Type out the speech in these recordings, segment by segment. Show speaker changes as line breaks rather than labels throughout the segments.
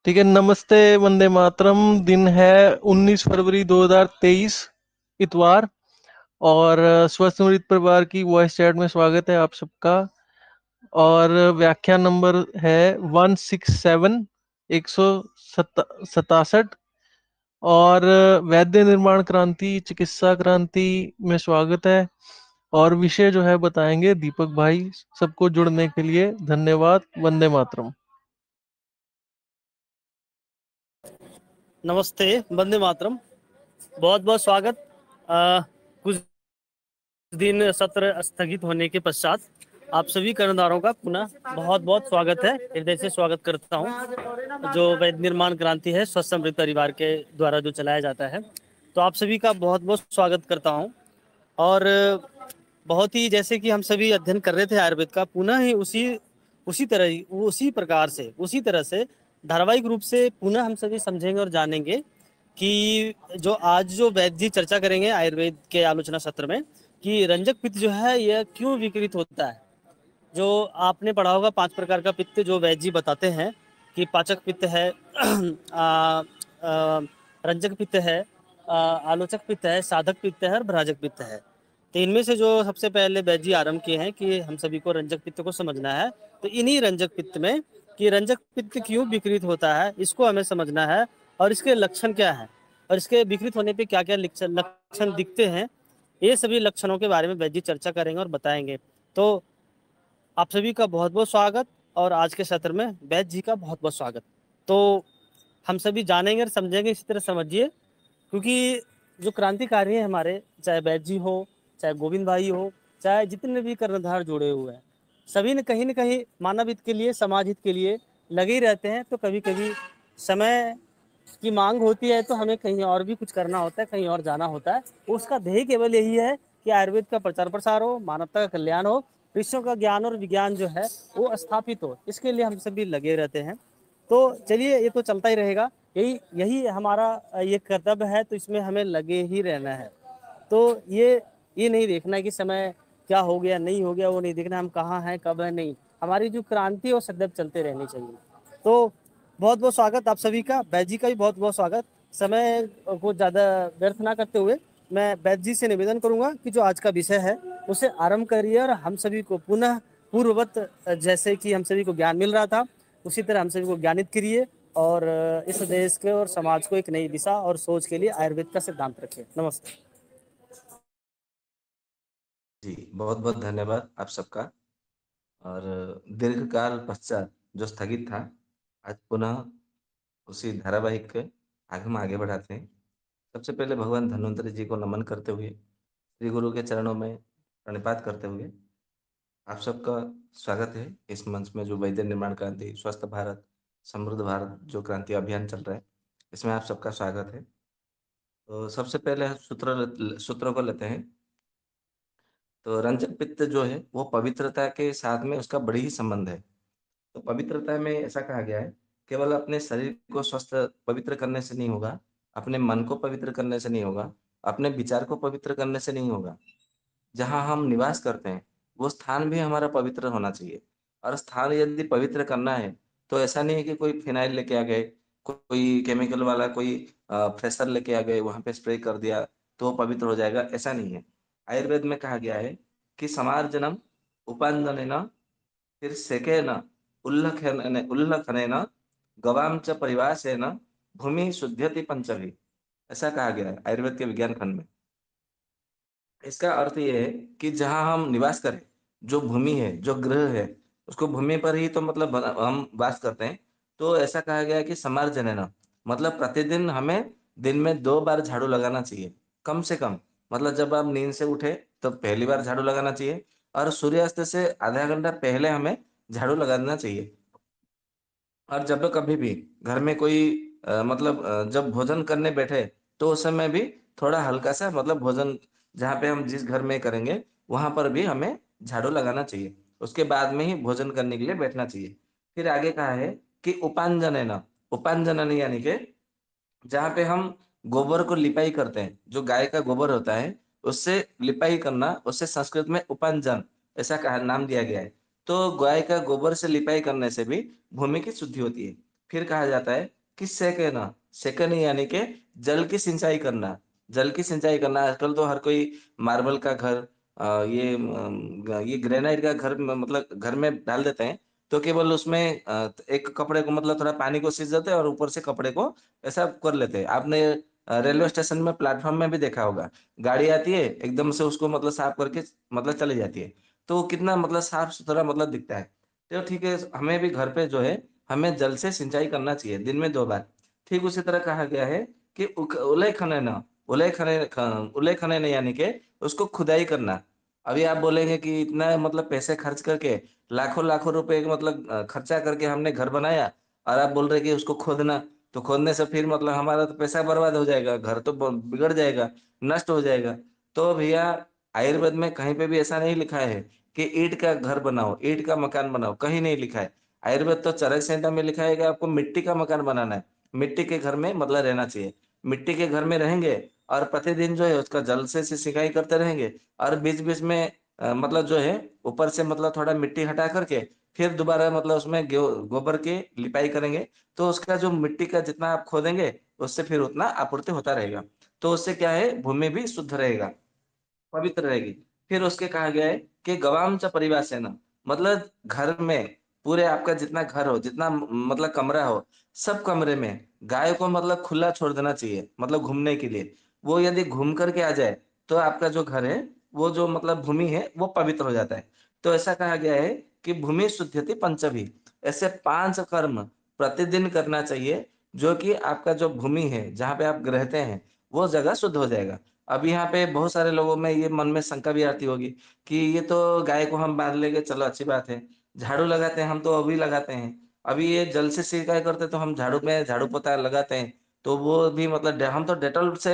ठीक है। नमस्ते, वंदे मातरम। दिन है 19 फरवरी 2023, इतवार। और स्वस्थ समृद्ध परिवार की वॉइस चैट में स्वागत है आप सबका। और व्याख्यान नंबर है 167, 167। और वैद्य निर्माण क्रांति, चिकित्सा क्रांति में स्वागत है। और विषय जो है बताएंगे दीपक भाई। सबको जुड़ने के लिए धन्यवाद। वंदे मातरम।
नमस्ते, वंदे मातरम। बहुत बहुत स्वागत। कुछ दिन सत्र स्थगित होने के पश्चात आप सभी कर्णधारों का पुनः बहुत बहुत स्वागत है। हृदय से स्वागत करता हूं। जो वैद्य निर्माण क्रांति है स्वस्थ समृद्ध परिवार के द्वारा जो चलाया जाता है, तो आप सभी का बहुत बहुत स्वागत करता हूं। और बहुत ही जैसे कि हम सभी अध्ययन कर रहे थे आयुर्वेद का, पुनः ही उसी प्रकार से उसी तरह से धारावाहिक रूप से पुनः हम सभी समझेंगे और जानेंगे कि जो आज जो वैद्य जी चर्चा करेंगे आयुर्वेद के आलोचना सत्र में, कि रंजक पित्त जो है यह क्यों विकृत होता है। जो आपने पढ़ा होगा 5 प्रकार का पित्त जो वैद्य जी बताते हैं कि पाचक पित्त है, रंजक पित्त है, आलोचक पित्त है, साधक पित्त है और भ्राजक पित्त है। तो इनमें से जो सबसे पहले वैद्य जी आरंभ किए हैं कि हम सभी को रंजक पित्त को समझना है, तो इन्हीं रंजक पित्त में कि रंजक पित्त क्यों विकृत होता है इसको हमें समझना है, और इसके लक्षण क्या है और इसके विकृत होने पे क्या क्या लक्षण दिखते हैं। ये सभी लक्षणों के बारे में वैद्य जी चर्चा करेंगे और बताएंगे। तो आप सभी का बहुत बहुत स्वागत, और आज के सत्र में वैद्य जी का बहुत बहुत स्वागत। तो हम सभी जानेंगे और समझेंगे, इसी तरह समझिए, क्योंकि जो क्रांतिकारी हैं हमारे, चाहे वैद्य जी हो, चाहे गोविंद भाई हो, चाहे जितने भी कर्णधार जुड़े हुए हैं, सभी ने कहीं ना कहीं मानव हित के लिए, समाज हित के लिए लगे ही रहते हैं। तो कभी कभी समय की मांग होती है तो हमें कहीं और भी कुछ करना होता है, कहीं और जाना होता है। उसका ध्येय केवल यही है कि आयुर्वेद का प्रचार प्रसार हो, मानवता का कल्याण हो, विश्व का ज्ञान और विज्ञान जो है वो स्थापित हो। इसके लिए हम सभी लगे रहते हैं। तो चलिए, ये तो चलता ही रहेगा। यही यही हमारा ये कर्तव्य है, तो इसमें हमें लगे ही रहना है। तो ये नहीं देखना है कि समय क्या हो गया नहीं हो गया, वो नहीं देखना हम कहाँ हैं कब है, नहीं। हमारी जो क्रांति है वो सदैव चलते रहनी चाहिए। तो बहुत बहुत स्वागत आप सभी का। वैद्य जी का भी बहुत बहुत स्वागत। समय को ज़्यादा व्यर्थ ना करते हुए मैं वैद्य जी से निवेदन करूंगा कि जो आज का विषय है उसे आरंभ करिए, और हम सभी को पुनः पूर्ववत, जैसे कि हम सभी को ज्ञान मिल रहा था उसी तरह हम सभी को ज्ञानित करिए, और इस देश के और समाज को एक नई दिशा और सोच के लिए आयुर्वेद का सिद्धांत रखिए। नमस्ते।
जी, बहुत बहुत धन्यवाद आप सबका। और दीर्घकाल पश्चात जो स्थगित था, आज पुनः उसी धारावाहिक के आगे हम आगे बढ़ाते हैं। सबसे पहले भगवान धन्वंतरि जी को नमन करते हुए, श्री गुरु के चरणों में प्रणिपात करते हुए, आप सबका स्वागत है इस मंच में। जो वैद्य निर्माण क्रांति, स्वस्थ भारत, समृद्ध भारत जो क्रांति अभियान चल रहा है, इसमें आप सबका स्वागत है। तो सबसे पहले सूत्रों को लेते हैं। तो रंजक पित्त जो है वो पवित्रता के साथ में उसका बड़ी ही संबंध है। तो पवित्रता में ऐसा कहा गया है, केवल अपने शरीर को स्वस्थ पवित्र करने से नहीं होगा, अपने मन को पवित्र करने से नहीं होगा, अपने विचार को पवित्र करने से नहीं होगा। जहाँ हम निवास करते हैं वो स्थान भी हमारा पवित्र होना चाहिए। और स्थान यदि पवित्र करना है तो ऐसा नहीं है कि कोई फिनाइल लेके आ गए, कोई केमिकल वाला कोई फ्रेशर लेके आ गए, वहां पे स्प्रे कर दिया तो वो पवित्र हो जाएगा, ऐसा नहीं है। आयुर्वेद में कहा गया है कि समार्जनम उपांजनेन, फिर सेकेन उल्लखनेन, गवाम च परिवासेन, भूमि शुद्ध्यति पंचभी। ऐसा कहा गया है आयुर्वेद के विज्ञान खंड में। इसका अर्थ ये है कि जहाँ हम निवास करें, जो भूमि है, जो गृह है, उसको भूमि पर ही तो मतलब हम वास करते हैं। तो ऐसा कहा गया है कि समार्जनेन, मतलब प्रतिदिन हमें दिन में 2 बार झाड़ू लगाना चाहिए, कम से कम। मतलब जब आप नींद से उठे तो पहली बार झाड़ू लगाना चाहिए, और सूर्यास्त से आधा घंटा पहले हमें झाड़ू लगाना चाहिए। और जब कभी भी घर में कोई जब भोजन करने बैठे तो उस समय भी थोड़ा हल्का सा, मतलब भोजन जहाँ पे हम जिस घर में करेंगे वहां पर भी हमें झाड़ू लगाना चाहिए। उसके बाद में ही भोजन करने के लिए बैठना चाहिए। फिर आगे कहा है कि उपांजन, उपांजन यानी कि जहाँ पे हम गोबर को लिपाई करते हैं, जो गाय का गोबर होता है उससे लिपाई करना, उससे संस्कृत में उपांजन ऐसा कहा नाम दिया गया है। तो गाय का गोबर से लिपाई करने से भी भूमि की शुद्धि होती है। फिर कहा जाता है कि सेकना, सेकन यानी कि जल की सिंचाई करना। जल की सिंचाई करना, आजकल तो हर कोई मार्बल का घर, ये ग्रेनाइट का घर मतलब घर में डाल देते हैं। तो केवल उसमें एक कपड़े को मतलब थोड़ा पानी को सींच देते हैं और ऊपर से कपड़े को ऐसा कर लेते हैं। आपने रेलवे स्टेशन में प्लेटफॉर्म में भी देखा होगा, गाड़ी आती है एकदम से उसको मतलब साफ करके मतलब चली जाती है। तो कितना मतलब साफ सुथरा मतलब दिखता है। तो ठीक है, हमें भी घर पे जो है हमें जल से सिंचाई करना चाहिए दिन में 2 बार। ठीक उसी तरह कहा गया है कि उले खनन, उले खनन यानी कि उसको खुदाई करना। अभी आप बोलेंगे कि इतना मतलब पैसे खर्च करके लाखों लाखों रुपए मतलब खर्चा करके हमने घर बनाया, और आप बोल रहे कि उसको खोदना। तो खोदने से फिर मतलब हमारा तो पैसा बर्बाद हो जाएगा, घर तो बिगड़ जाएगा, नष्ट हो जाएगा। तो भैया, आयुर्वेद में कहीं पे भी ऐसा नहीं लिखा है कि ईंट का घर बनाओ, ईंट का मकान बनाओ, कहीं नहीं लिखा है। आयुर्वेद तो चरक संहिता में लिखा है कि आपको मिट्टी का मकान बनाना है, मिट्टी के घर में मतलब रहना चाहिए। मिट्टी के घर में रहेंगे और प्रतिदिन जो है उसका जल से सिंचाई करते रहेंगे, और बीच बीच में मतलब जो है ऊपर से मतलब थोड़ा मिट्टी हटा करके फिर दोबारा मतलब उसमें गोबर की लिपाई करेंगे। तो उसका जो मिट्टी का जितना आप खोदेंगे उससे फिर उतना आपूर्ति होता रहेगा। तो उससे क्या है, भूमि भी शुद्ध रहेगा, पवित्र रहेगी। फिर उसके कहा गया है कि गवाम च परिवासेन, मतलब घर में पूरे आपका जितना घर हो, जितना मतलब कमरा हो, सब कमरे में गाय को मतलब खुला छोड़ देना चाहिए, मतलब घूमने के लिए। वो यदि घूम करके आ जाए तो आपका जो घर है, वो जो मतलब भूमि है वो पवित्र हो जाता है। तो ऐसा कहा गया है कि भूमि शुद्ध्यति पंचभी, ऐसे 5 कर्म प्रतिदिन करना चाहिए, जो कि आपका जो भूमि है जहाँ पे आप रहते हैं वो जगह शुद्ध हो जाएगा। अब यहाँ पे बहुत सारे लोगों में ये मन में शंका भी आती होगी कि ये तो गाय को हम बांध लेंगे, चलो अच्छी बात है। झाड़ू लगाते हैं हम तो अभी लगाते हैं, अभी ये जल से सिंचाई करते तो हम झाड़ू में झाड़ू पोता लगाते हैं। तो वो भी मतलब हम तो डेटॉल से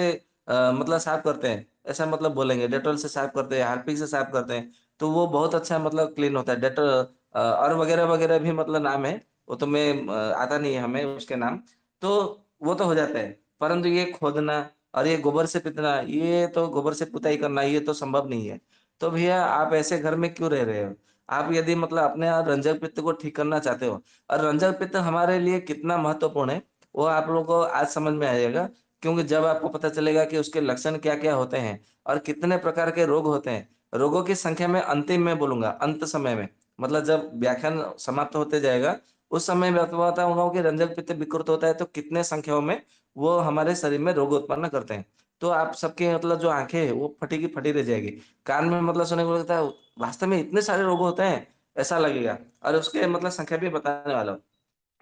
मतलब साफ करते हैं, ऐसा मतलब बोलेंगे डेटॉल से साफ करते हैं, हार्पिक से साफ करते हैं। तो वो बहुत अच्छा मतलब क्लीन होता है डेटॉल, और वगैरह वगैरह भी मतलब नाम है। वो तो मैं आता नहीं है हमें उसके नाम। तो वो तो हो जाता है, परंतु ये खोदना और ये गोबर से पितना, ये तो गोबर से पुताई करना, ये तो संभव नहीं है। तो भैया, आप ऐसे घर में क्यों रह रहे हो? आप यदि मतलब अपने आप रंजक पित्त को ठीक करना चाहते हो, और रंजक पित्त हमारे लिए कितना महत्वपूर्ण है वो आप लोगों को आज समझ में आएगा। क्योंकि जब आपको पता चलेगा कि उसके लक्षण क्या क्या होते हैं और कितने प्रकार के रोग होते हैं। रोगों की संख्या में अंतिम में बोलूंगा, अंत समय में, मतलब जब व्याख्यान समाप्त होते जाएगा उस समय मैं बताऊंगा कि रंजक पित्त विकृत होता है तो कितने संख्याओं में वो हमारे शरीर में रोग उत्पन्न करते हैं। तो आप सबके मतलब जो आंखें हैं वो फटी की फटी रह जाएगी, कान में मतलब सुनने को लगता है वास्तव में इतने सारे रोग होते हैं, ऐसा लगेगा। और उसके मतलब संख्या भी बताने वाला हूँ।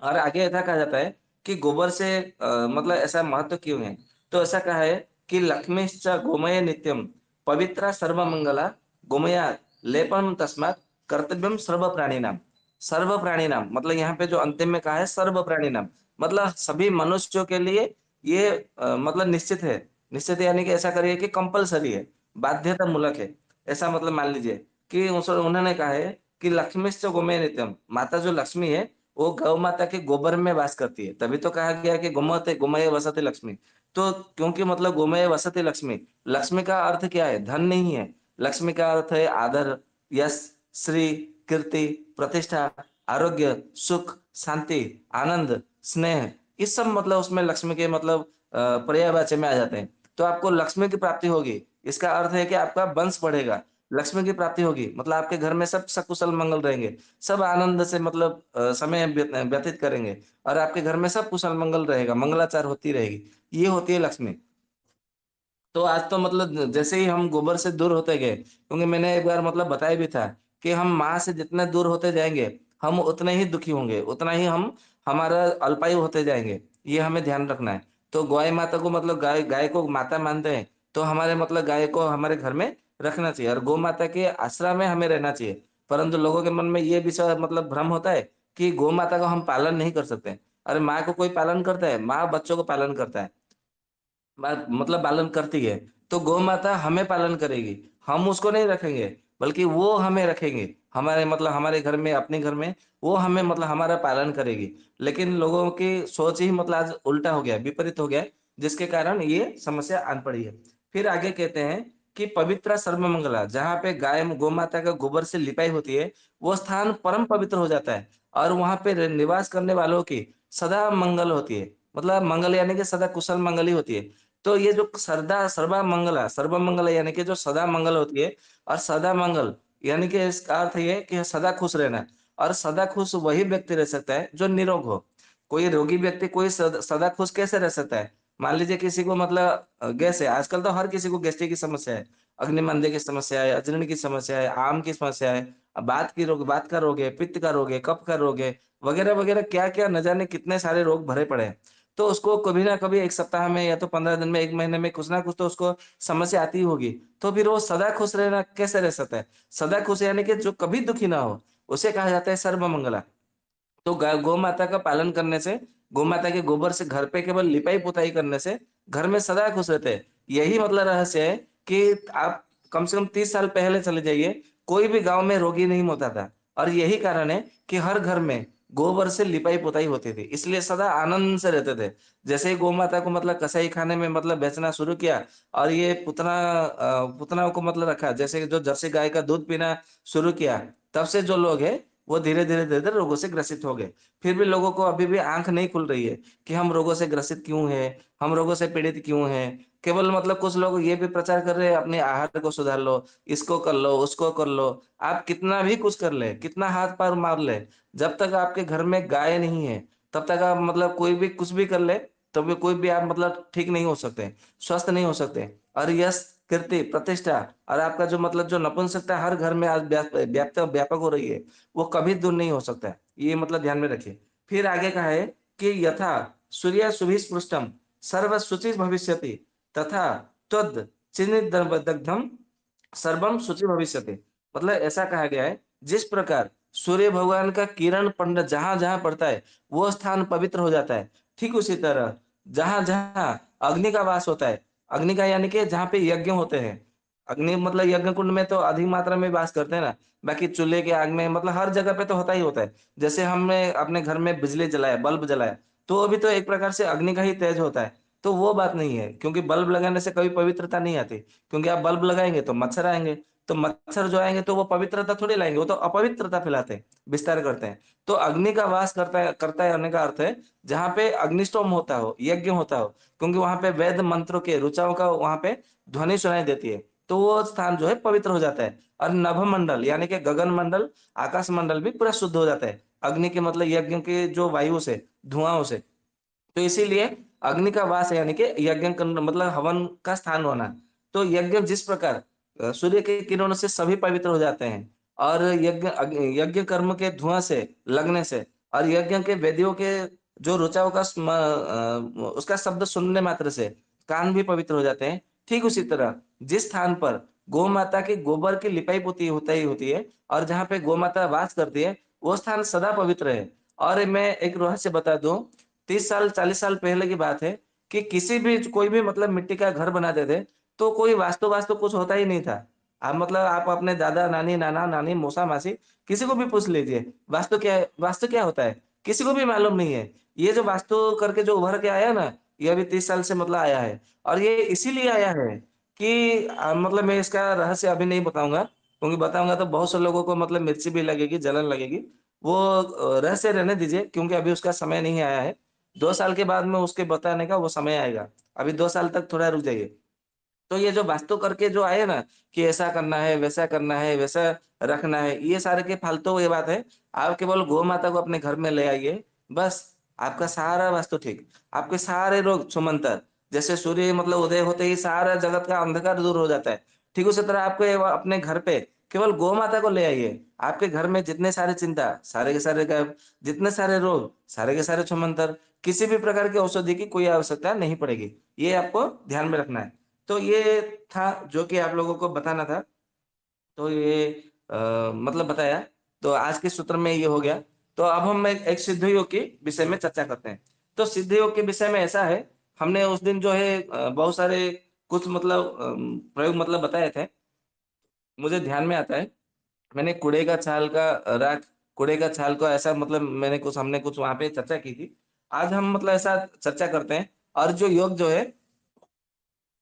और आगे ऐसा कहा जाता है कि गोबर से मतलब ऐसा महत्व क्यों है। तो ऐसा कहा है कि लक्ष्मीश्च गोमय नित्यम, पवित्रा सर्वमंगला, गोमया लेपम तस्मात् कर्तव्यम सर्व प्राणी नाम। सर्व प्राणी नाम मतलब यहाँ पे जो अंतिम में कहा है सर्व प्राणी नाम, मतलब सभी मनुष्यों के लिए ये मतलब निश्चित है। निश्चित यानी कि ऐसा करिए कि कंपलसरी है, बाध्यता मूलक है। ऐसा मतलब मान लीजिए कि उन्होंने कहा है कि लक्ष्मीश्च गोमय नित्यम, माता जो लक्ष्मी है वो गौ माता के गोबर में वास करती है, तभी तो कहा गया कि गोमते गोमय वसति लक्ष्मी। तो क्योंकि मतलब गोमय वसति लक्ष्मी, लक्ष्मी का अर्थ क्या है? धन नहीं है। लक्ष्मी का अर्थ है आदर, यश, श्री, कीर्ति, प्रतिष्ठा, आरोग्य, सुख, शांति, आनंद, स्नेह, इस सब मतलब उसमें लक्ष्मी के मतलब पर्यायवाची में आ जाते हैं। तो आपको लक्ष्मी की प्राप्ति होगी, इसका अर्थ है कि आपका वंश बढ़ेगा। लक्ष्मी की प्राप्ति होगी मतलब आपके घर में सब सकुशल मंगल रहेंगे, सब आनंद से मतलब समय व्यतीत करेंगे, और आपके घर में सब कुशल मंगल रहेगा, मंगलाचार होती रहेगी। ये होती है लक्ष्मी। तो आज तो मतलब जैसे ही हम गोबर से दूर होते गए, क्योंकि मैंने एक बार मतलब बताया भी था कि हम माँ से जितने दूर होते जाएंगे हम उतने ही दुखी होंगे, उतना ही हम हमारा अल्पायु होते जाएंगे। ये हमें ध्यान रखना है। तो गाय माता को मतलब गाय गाय को माता मानते हैं, तो हमारे मतलब गाय को हमारे घर में रखना चाहिए और गौ माता के आश्रय में हमें रहना चाहिए। परंतु लोगों के मन में ये विषय मतलब भ्रम होता है कि गौ माता को हम पालन नहीं कर सकते। अरे माँ को कोई पालन करता है? माँ बच्चों को पालन करता है, मतलब पालन करती है। तो गौ माता हमें पालन करेगी, हम उसको नहीं रखेंगे, बल्कि वो हमें रखेंगे। हमारे मतलब हमारे घर में, अपने घर में वो हमें मतलब हमारा पालन करेगी। लेकिन लोगों की सोच ही मतलब आज उल्टा हो गया, विपरीत हो गया, जिसके कारण ये समस्या आन पड़ी है। फिर आगे कहते हैं कि पवित्र सर्वमंगला, जहाँ पे गाय गौ माता का गोबर से लिपाई होती है वो स्थान परम पवित्र हो जाता है, और वहां पे निवास करने वालों की सदा मंगल होती है, मतलब मंगल यानी कि सदा कुशल मंगल ही होती है। तो ये जो सरदा सर्वमंगला यानी कि जो सदा मंगल होती है, और सदा मंगल यानी कि इसका अर्थ ये है कि सदा खुश रहना। और सदा खुश वही व्यक्ति रह सकता है जो निरोग हो। कोई रोगी व्यक्ति कोई सदा खुश कैसे रह सकता है? मान लीजिए किसी को मतलब गैस है, आजकल तो हर किसी को गैस्ट्रिक की समस्या है, अग्निमंदे की समस्या है, अजीर्ण की समस्या है, आम की समस्या है, बात का रोग है, पित्त का रोग है, कफ का रोग है, वगैरह वगैरह, क्या क्या न जाने कितने सारे रोग भरे पड़े हैं। तो उसको कभी ना कभी 1 सप्ताह में या तो 15 दिन में, 1 महीने में कुछ ना कुछ तो उसको समस्या आती ही होगी। तो फिर वो सदा खुश रहना कैसे रह सकता है? सदा खुश यानी कि जो कभी दुखी ना हो, उसे कहा जाता है सर्वमंगला। तो गौ माता का पालन करने से, गौ माता के गोबर से घर पे केवल लिपाई-पुताई करने से घर में सदा खुश रहते हैं। यही मतलब रहस्य है कि आप कम से कम 30 साल पहले चले जाइए, कोई भी गाँव में रोगी नहीं होता था। और यही कारण है कि हर घर में गोबर से लिपाई-पुताई होती थी, इसलिए सदा आनंद से रहते थे। जैसे ही गौ माता को मतलब कसाईखाने में मतलब बेचना शुरू किया, और ये पुतनाओं को मतलब रखा, जैसे जो जर्सी गाय का दूध पीना शुरू किया, तब से जो लोग हैं वो धीरे-धीरे रोगों से ग्रसित हो गए। फिर भी लोगों को अभी भी आँख नहीं खुल रही है कि हम रोगों से ग्रसित क्यों हैं, हम रोगों से पीड़ित क्यों हैं। केवल मतलब कुछ लोग ये भी प्रचार कर रहे हैं अपने आहार को सुधार लो, इसको कर लो, उसको कर लो। आप कितना भी कुछ कर लें, कितना हाथ-पैर मार लें, जब तक आपके घर में गाय नहीं है, तब तक आप मतलब कोई भी कुछ भी कर ले, तब भी कोई भी आप मतलब ठीक नहीं हो सकते, स्वस्थ नहीं हो सकते। और यश, कीर्ति, प्रतिष्ठा और आपका जो मतलब जो नपुंसकता हर घर में आज व्यापक हो रही है, वो कभी दूर नहीं हो सकता है। ये मतलब ध्यान में रखिए। फिर आगे कहा है कि यथा सूर्य सुभिस्पृष्टम सर्व शुचि भविष्यति, तथा त्वद् चिन्नित दग्धम सर्वम शुचि भविष्यति। मतलब ऐसा कहा गया है, जिस प्रकार सूर्य भगवान का किरण पंड जहाँ-जहाँ पड़ता है, वो स्थान पवित्र हो जाता है। ठीक उसी तरह जहाँ-जहाँ अग्नि का वास होता है, अग्नि का यानी कि जहाँ पे यज्ञ होते हैं, अग्नि मतलब यज्ञ कुंड में तो अधिक मात्रा में वास करते हैं ना, बाकी चूल्हे की आग में मतलब हर जगह पे तो होता ही होता है। जैसे हमने अपने घर में बिजली जलाया, बल्ब जलाया, तो वो भी तो एक प्रकार से अग्नि का ही तेज होता है। तो वो बात नहीं है, क्योंकि बल्ब लगाने से कभी पवित्रता नहीं आती, क्योंकि आप बल्ब लगाएँगे तो मच्छर आएँगे, तो मच्छर जो आएँगे तो वो पवित्रता थोड़ी लाएँगे, वो तो अपवित्रता फैलाते हैं, विस्तार करते हैं। तो अग्नि का वास करता है होने का अर्थ है, जहाँ पे अग्निष्टोम होता हो, यज्ञ होता हो, क्योंकि वहाँ पे वेद मंत्रों के ऋचाओं का वहाँ पे ध्वनि सुनाई देती है, तो वो स्थान जो है पवित्र हो जाता है। और नभमंडल यानी कि गगन मंडल, आकाश मंडल भी पूरा शुद्ध हो जाता है, अग्नि के मतलब यज्ञ के जो वायु से, धुआँओं से। तो इसीलिए अग्नि का वास है यानी कि यज्ञ करना मतलब हवन का स्थान होना। तो यज्ञ जिस प्रकार सूर्य के किरणों से सभी पवित्र हो जाते हैं, और यज्ञ कर्म के धुआं से लगने से, और यज्ञ के वेदियों के जो ऋचाओं का उसका शब्द सुनने मात्र से कान भी पवित्र हो जाते हैं। ठीक उसी तरह जिस स्थान पर गौ माता के गोबर की लिपाई पोती होता ही होती है, और जहाँ पे गौ माता वास करती है, वो स्थान सदा पवित्र है। और मैं एक रहस्य बता दूं, 30 साल 40 साल पहले की बात है कि किसी भी कोई भी मतलब मिट्टी का घर बनाते थे, तो कोई वास्तु वास्तु कुछ होता ही नहीं था। आप मतलब आप अपने दादा नानी नाना नानी मौसा मासी किसी को भी पूछ लीजिए, वास्तु क्या है, वास्तु क्या होता है, किसी को भी मालूम नहीं है। ये जो वास्तु करके जो उभर के आया ना, ये अभी 30 साल से मतलब आया है। और ये इसीलिए आया है कि मतलब मैं इसका रहस्य अभी नहीं बताऊंगा, क्योंकि बताऊंगा तो बहुत से लोगों को मतलब मिर्ची भी लगेगी, जलन लगेगी। वो रहस्य रहने दीजिए, क्योंकि अभी उसका समय नहीं आया है। 2 साल के बाद में उसके बताने का वो समय आएगा। अभी 2 साल तक थोड़ा रुक जाइए। तो ये जो वास्तु करके जो आए ना कि ऐसा करना है, वैसा करना है, वैसा रखना है, ये सारे के फालतू ये बात है। आप केवल गौ माता को अपने घर में ले आइए, बस आपका सारा वास्तु ठीक। आपके सारे रोग छूमंतर, जैसे सूर्य मतलब उदय होते ही सारा जगत का अंधकार दूर हो जाता है। ठीक उसी तरह आपको अपने घर पे केवल गौ माता को ले आइए। आपके घर में जितने सारे चिंता, सारे के सारे गायब, जितने सारे रोग, सारे के सारे छूमंतर, किसी भी प्रकार की औषधि की कोई आवश्यकता नहीं पड़ेगी। ये आपको ध्यान में रखना है। तो ये था जो कि आप लोगों को बताना था। तो ये मतलब बताया। तो आज के सूत्र में ये हो गया। तो अब हम एक सिद्ध योग के विषय में चर्चा करते हैं। तो सिद्ध योग के विषय में ऐसा है, हमने उस दिन जो है बहुत सारे कुछ मतलब प्रयोग मतलब बताए थे। मुझे ध्यान में आता है, मैंने कूड़े का छाल को ऐसा मतलब हमने कुछ वहाँ पे चर्चा की थी। आज हम मतलब ऐसा चर्चा करते हैं, और जो योग जो है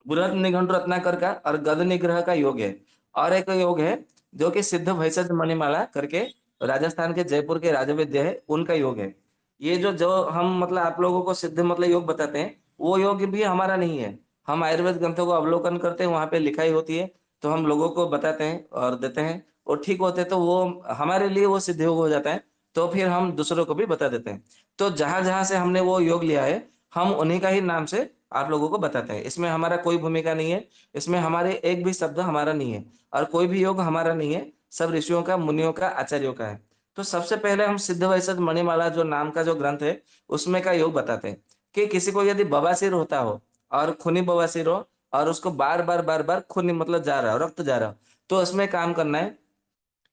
बृहद निघंटु रत्नाकर का और गद निग्रह का योग है। और एक योग है जो कि सिद्ध भैषज मणिमाला करके राजस्थान के जयपुर के राजवैद्य है, उनका योग है। ये जो हम मतलब आप लोगों को सिद्ध मतलब योग बताते हैं, वो योग भी हमारा नहीं है। हम आयुर्वेद ग्रंथों को अवलोकन करते हैं, वहाँ पे लिखाई होती है, तो हम लोगों को बताते हैं और देते हैं, और ठीक होते हैं तो वो हमारे लिए वो सिद्ध योग हो जाता है, तो फिर हम दूसरों को भी बता देते हैं। तो जहाँ-जहाँ से हमने वो योग लिया है, हम उन्हीं का ही नाम से आप लोगों को बताते हैं। इसमें हमारा कोई भूमिका नहीं है, इसमें हमारे एक भी शब्द हमारा नहीं है और कोई भी योग हमारा नहीं है, सब ऋषियों का, मुनियों का, आचार्यों का है। तो सबसे पहले हम सिद्ध वैशद मणिमाला जो नाम का जो ग्रंथ है, उसमें का योग बताते हैं कि किसी को यदि बवासीर होता हो और खूनी बवासीर हो और उसको बार-बार, बार-बार खून मतलब जा रहा हो, रक्त जा रहा हो, तो उसमें काम करना है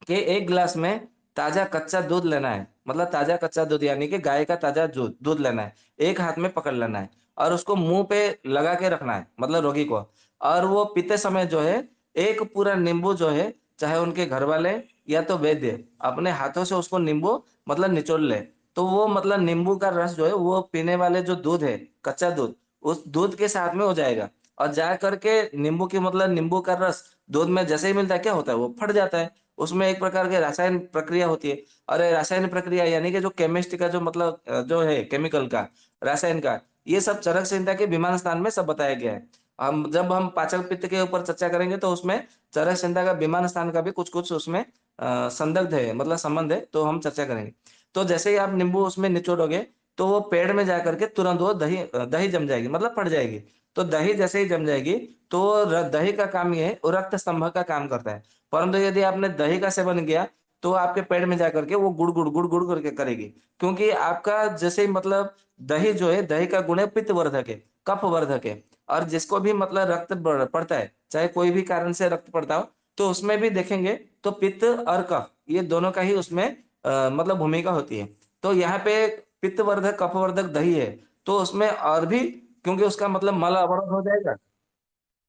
कि 1 गिलास में ताज़ा कच्चा दूध लेना है। मतलब ताज़ा कच्चा दूध यानी कि गाय का ताज़ा दूध दूध लेना है। एक हाथ में पकड़ लेना है और उसको मुँह पे लगा के रखना है, मतलब रोगी को। और वो पीते समय जो है, एक पूरा नींबू जो है, चाहे उनके घरवाले या तो वैद्य, अपने हाथों से उसको नींबू मतलब निचोड़ ले। तो वो मतलब नींबू का रस जो है, वो पीने वाले जो दूध है, कच्चा दूध, उस दूध के साथ में हो जाएगा। और जा कर के नींबू की मतलब नींबू का रस दूध में जैसे ही मिलता है, क्या होता है? वो फट जाता है। उसमें एक प्रकार की रासायन प्रक्रिया होती है और ये रासायनिक प्रक्रिया यानी कि जो केमिस्ट्री का जो मतलब जो है केमिकल का, रसायन का, ये सब चरक संहिता के विमान स्थान में सब बताया गया है। हम जब हम पाचक पित्त के ऊपर चर्चा करेंगे तो उसमें चरक संहिता का विमान स्थान का भी कुछ-कुछ उसमें संदिग्ध है मतलब संबंध है, तो हम चर्चा करेंगे। तो जैसे ही आप नींबू उसमें निचोड़ोगे, तो वो पेड़ में जाकर के तुरंत वो दही जम जाएगी मतलब फट जाएगी। तो दही जैसे ही जम जाएगी, तो दही का काम ये है, वो रक्त स्तंभ का काम करता है। परंतु यदि आपने दही का सेवन किया, तो आपके पेट में जाकर के वो गुड़-गुड़ करके करेगी। क्योंकि आपका जैसे ही मतलब दही जो है, दही का गुण है पित्तवर्धक है, कफवर्धक है और जिसको भी मतलब रक्त पड़ता है, चाहे कोई भी कारण से रक्त पड़ता हो, तो उसमें भी देखेंगे तो पित्त और कफ ये दोनों का ही उसमें मतलब भूमिका होती है। तो यहाँ पे पित्तवर्धक, कफवर्धक दही है, तो उसमें और भी क्योंकि उसका मतलब मल अवरोध हो जाएगा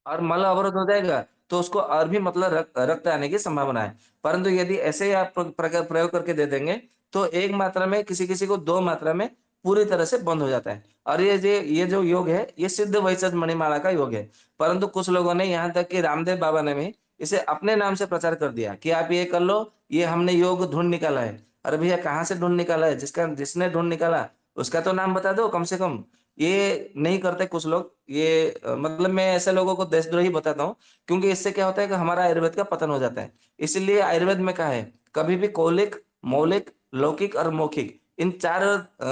और मल अवरोध हो जाएगा, तो उसको और भी मतलब रक्त आने की संभावना है। परंतु यदि ऐसे ही आप प्रयोग करके दे देंगे, तो 1 मात्रा में किसी-किसी को 2 मात्रा में पूरी तरह से बंद हो जाता है। और ये जो योग है, ये सिद्ध वैशज मणिमाला का योग है। परंतु कुछ लोगों ने यहाँ तक कि रामदेव बाबा ने भी इसे अपने नाम से प्रचार कर दिया कि आप ये कर लो, ये हमने योग ढूँढ निकाला है। अरे भैया कहाँ से ढूँढ निकाला है? जिसने ढूँढ निकाला, उसका तो नाम बता दो कम से कम। ये नहीं करते कुछ लोग। ये मतलब मैं ऐसे लोगों को देशद्रोही बताता हूँ, क्योंकि इससे क्या होता है कि हमारा आयुर्वेद का पतन हो जाता है। इसीलिए आयुर्वेद में कहा है, कभी भी कौलिक, मौलिक, लौकिक और मौखिक इन 4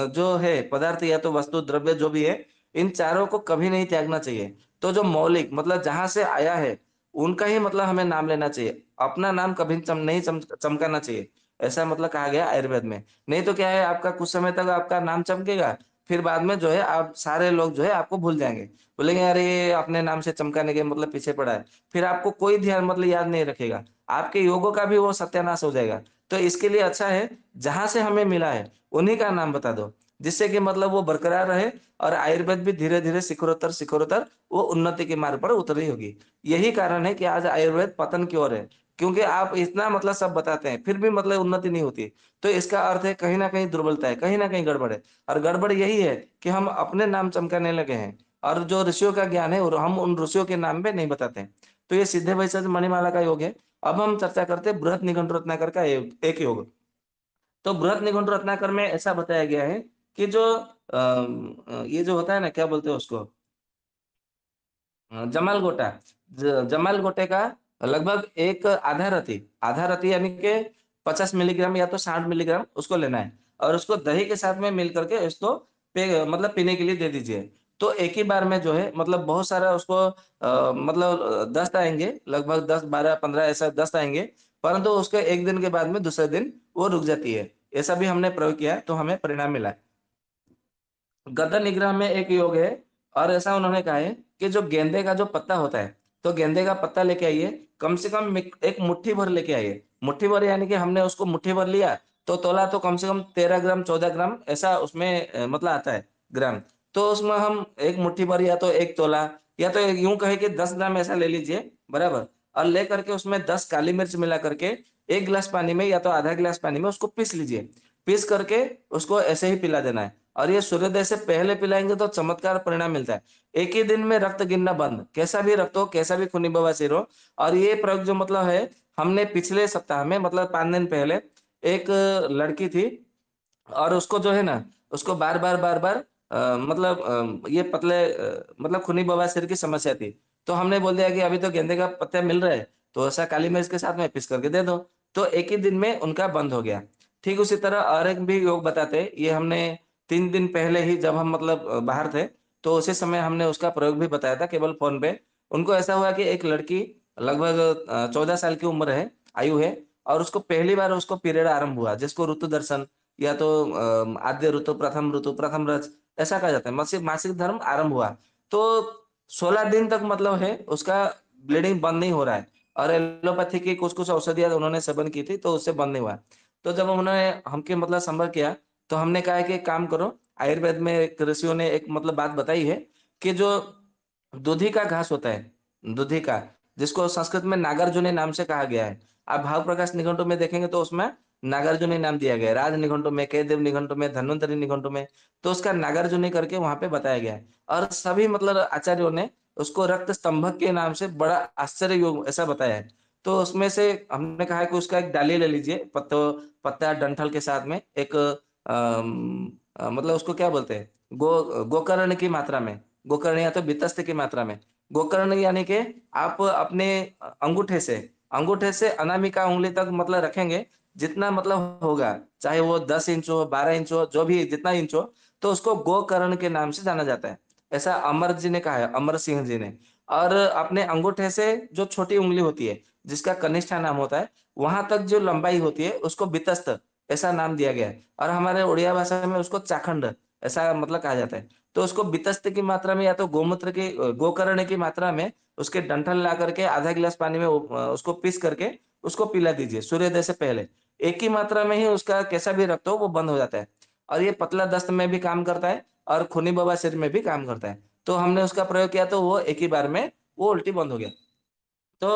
जो है पदार्थ या तो वस्तु, द्रव्य जो भी है, इन चारों को कभी नहीं त्यागना चाहिए। तो जो मौलिक मतलब जहाँ से आया है, उनका ही मतलब हमें नाम लेना चाहिए। अपना नाम कभी नहीं चमकाना चाहिए। ऐसा मतलब कहा गया आयुर्वेद में। नहीं तो क्या है आपका कुछ समय तक आपका नाम चमकेगा, फिर बाद में जो है आप सारे लोग जो है आपको भूल जाएँगे। बोलेंगे अरे ये अपने नाम से चमकाने के मतलब पीछे पड़ा है। फिर आपको कोई ध्यान मतलब याद नहीं रखेगा। आपके योगों का भी वो सत्यानाश हो जाएगा। तो इसके लिए अच्छा है जहाँ से हमें मिला है, उन्हीं का नाम बता दो। जिससे कि मतलब वो बरकरार रहे और आयुर्वेद भी धीरे-धीरे शिखरोत्तर वो उन्नति के मार्ग पर उतर रही होगी। यही कारण है कि आज आयुर्वेद पतन की ओर है। क्योंकि आप इतना मतलब सब बताते हैं, फिर भी मतलब उन्नति नहीं होती। तो इसका अर्थ है कहीं न कहीं दुर्बलता है, कहीं न कहीं गड़बड़ है। और गड़बड़ यही है कि हम अपने नाम चमकाने लगे हैं और जो ऋषियों का ज्ञान है और हम उन ऋषियों के नाम पे नहीं बताते हैं। तो ये सिद्धे वैशज मणिमाला का योग है। अब हम चर्चा करते हैं बृहत निघंटु रत्नाकर का एक योग। तो बृहत निघंटु रत्नाकर में ऐसा बताया गया है कि जो ये जो होता है ना क्या बोलते हैं उसको जमाल गोटा जमाल गोटे का लगभग एक आधा रति यानी कि 50 मिलीग्राम या तो 60 मिलीग्राम उसको लेना है और उसको दही के साथ में मिल करके इसको मतलब पीने के लिए दे दीजिए। तो एक ही बार में जो है मतलब बहुत सारा उसको मतलब दस्त आएँगे, लगभग 10, 12, 15 ऐसा दस्त आएँगे, परंतु उसके 1 दिन के बाद में दूसरे दिन वो रुक जाती है। ऐसा भी हमने प्रयोग किया है, तो हमें परिणाम मिला है। गदन निग्रह में एक योग है और ऐसा उन्होंने कहा है कि जो गेंदे का जो पत्ता होता है, तो गेंदे का पत्ता लेके आइए, कम से कम एक मुट्ठी भर लेके आइए। मुट्ठी भर यानी कि हमने उसको मुट्ठी भर लिया, तो तोला तो कम से कम 13 ग्राम, 14 ग्राम ऐसा उसमें मतलब आता है ग्राम। तो उसमें हम एक मुट्ठी भर या तो 1 तोला या तो यूँ कहें कि 10 ग्राम ऐसा ले लीजिए, बराबर? और ले करके उसमें 10 काली मिर्च मिला करके 1 गिलास पानी में या तो आधा गिलास पानी में उसको पीस लीजिए। पीस करके उसको ऐसे ही पिला देना है। और ये सूर्योदय से पहले पिलाएँगे तो चमत्कार परिणाम मिलता है। एक ही दिन में रक्त गिरना बंद, कैसा भी रक्त हो, कैसा भी खूनी बवासीर हो और ये प्रयोग जो मतलब है, हमने पिछले सप्ताह में मतलब 5 दिन पहले एक लड़की थी और उसको जो है ना, उसको बार बार मतलब ये मतलब खूनी बवासीर की समस्या थी। तो हमने बोल दिया कि अभी तो गेंदे का पत्ते मिल रहा है, तो ऐसा काली मिर्च के साथ में पीस करके दे दो। तो एक ही दिन में उनका बंद हो गया। ठीक उसी तरह और एक भी योग बताते हैं, ये हमने 3 दिन पहले ही जब हम मतलब बाहर थे, तो उसी समय हमने उसका प्रयोग भी बताया था केवल फ़ोन पे। उनको ऐसा हुआ कि एक लड़की लगभग 14 साल की उम्र है, आयु है, और उसको पहली बार उसको पीरियड आरंभ हुआ, जिसको ऋतु दर्शन या तो आद्य ऋतु, प्रथम रज ऐसा कहा जाता है। मासिक मासिक धर्म आरंभ हुआ। तो 16 दिन तक मतलब है उसका ब्लीडिंग बंद नहीं हो रहा है, और एलोपैथी की कुछ-कुछ औषधियाँ उन्होंने सेवन की थी, तो उससे बंद नहीं हुआ। तो जब उन्होंने हमके मतलब संपर्क किया, तो हमने कहा है कि एक काम करो, आयुर्वेद में एक ऋषियों ने एक मतलब बात बताई है कि जो दूधी का घास होता है, दूधी का, जिसको संस्कृत में नागार्जुनी नाम से कहा गया है। आप भाव प्रकाश निघंटु में देखेंगे तो उसमें नागार्जुनी नाम दिया गया है। राज निघंटु में, केदिव निघंटु में, धन्वंतरी निघंटु में, तो उसका नागार्जुनी करके वहाँ पे बताया गया है। और सभी मतलब आचार्यों ने उसको रक्त स्तंभक के नाम से बड़ा आश्चर्य योग ऐसा बताया है। तो उसमें से हमने कहा है कि उसका एक डाली ले लीजिए, पत्ता डंठल के साथ में एक मतलब उसको क्या बोलते हैं? गोकर्ण की मात्रा में, गोकर्ण या तो बीतस्ते की मात्रा में। गोकर्ण यानी कि आप अपने अंगूठे से अनामिका उँगली तक मतलब रखेंगे, जितना मतलब होगा, चाहे वो 10 इंच हो, 12 इंच हो, जो भी जितना इंच हो, तो उसको गोकर्ण के नाम से जाना जाता है। ऐसा अमर जी ने कहा है, अमर सिंह जी ने। और अपने अंगूठे से जो छोटी उँगली होती है, जिसका कनिष्ठा नाम होता है, वहाँ तक जो लंबाई होती है, उसको बीतस्त ऐसा नाम दिया गया है। और हमारे ओड़िया भाषा में उसको चाखंड ऐसा मतलब कहा जाता है। तो उसको बीतस्त की मात्रा में या तो गोमूत्र की गोकर्ण की मात्रा में उसके डंठल ला करके आधा गिलास पानी में उसको पीस करके उसको पिला दीजिए सूर्योदय से पहले। एक ही मात्रा में ही उसका कैसा भी रक्त हो वो बंद हो जाता है। और ये पतला दस्त में भी काम करता है और खूनी बवासीर में भी काम करता है। तो हमने उसका प्रयोग किया तो वो एक ही बार में वो उल्टी बंद हो गया। तो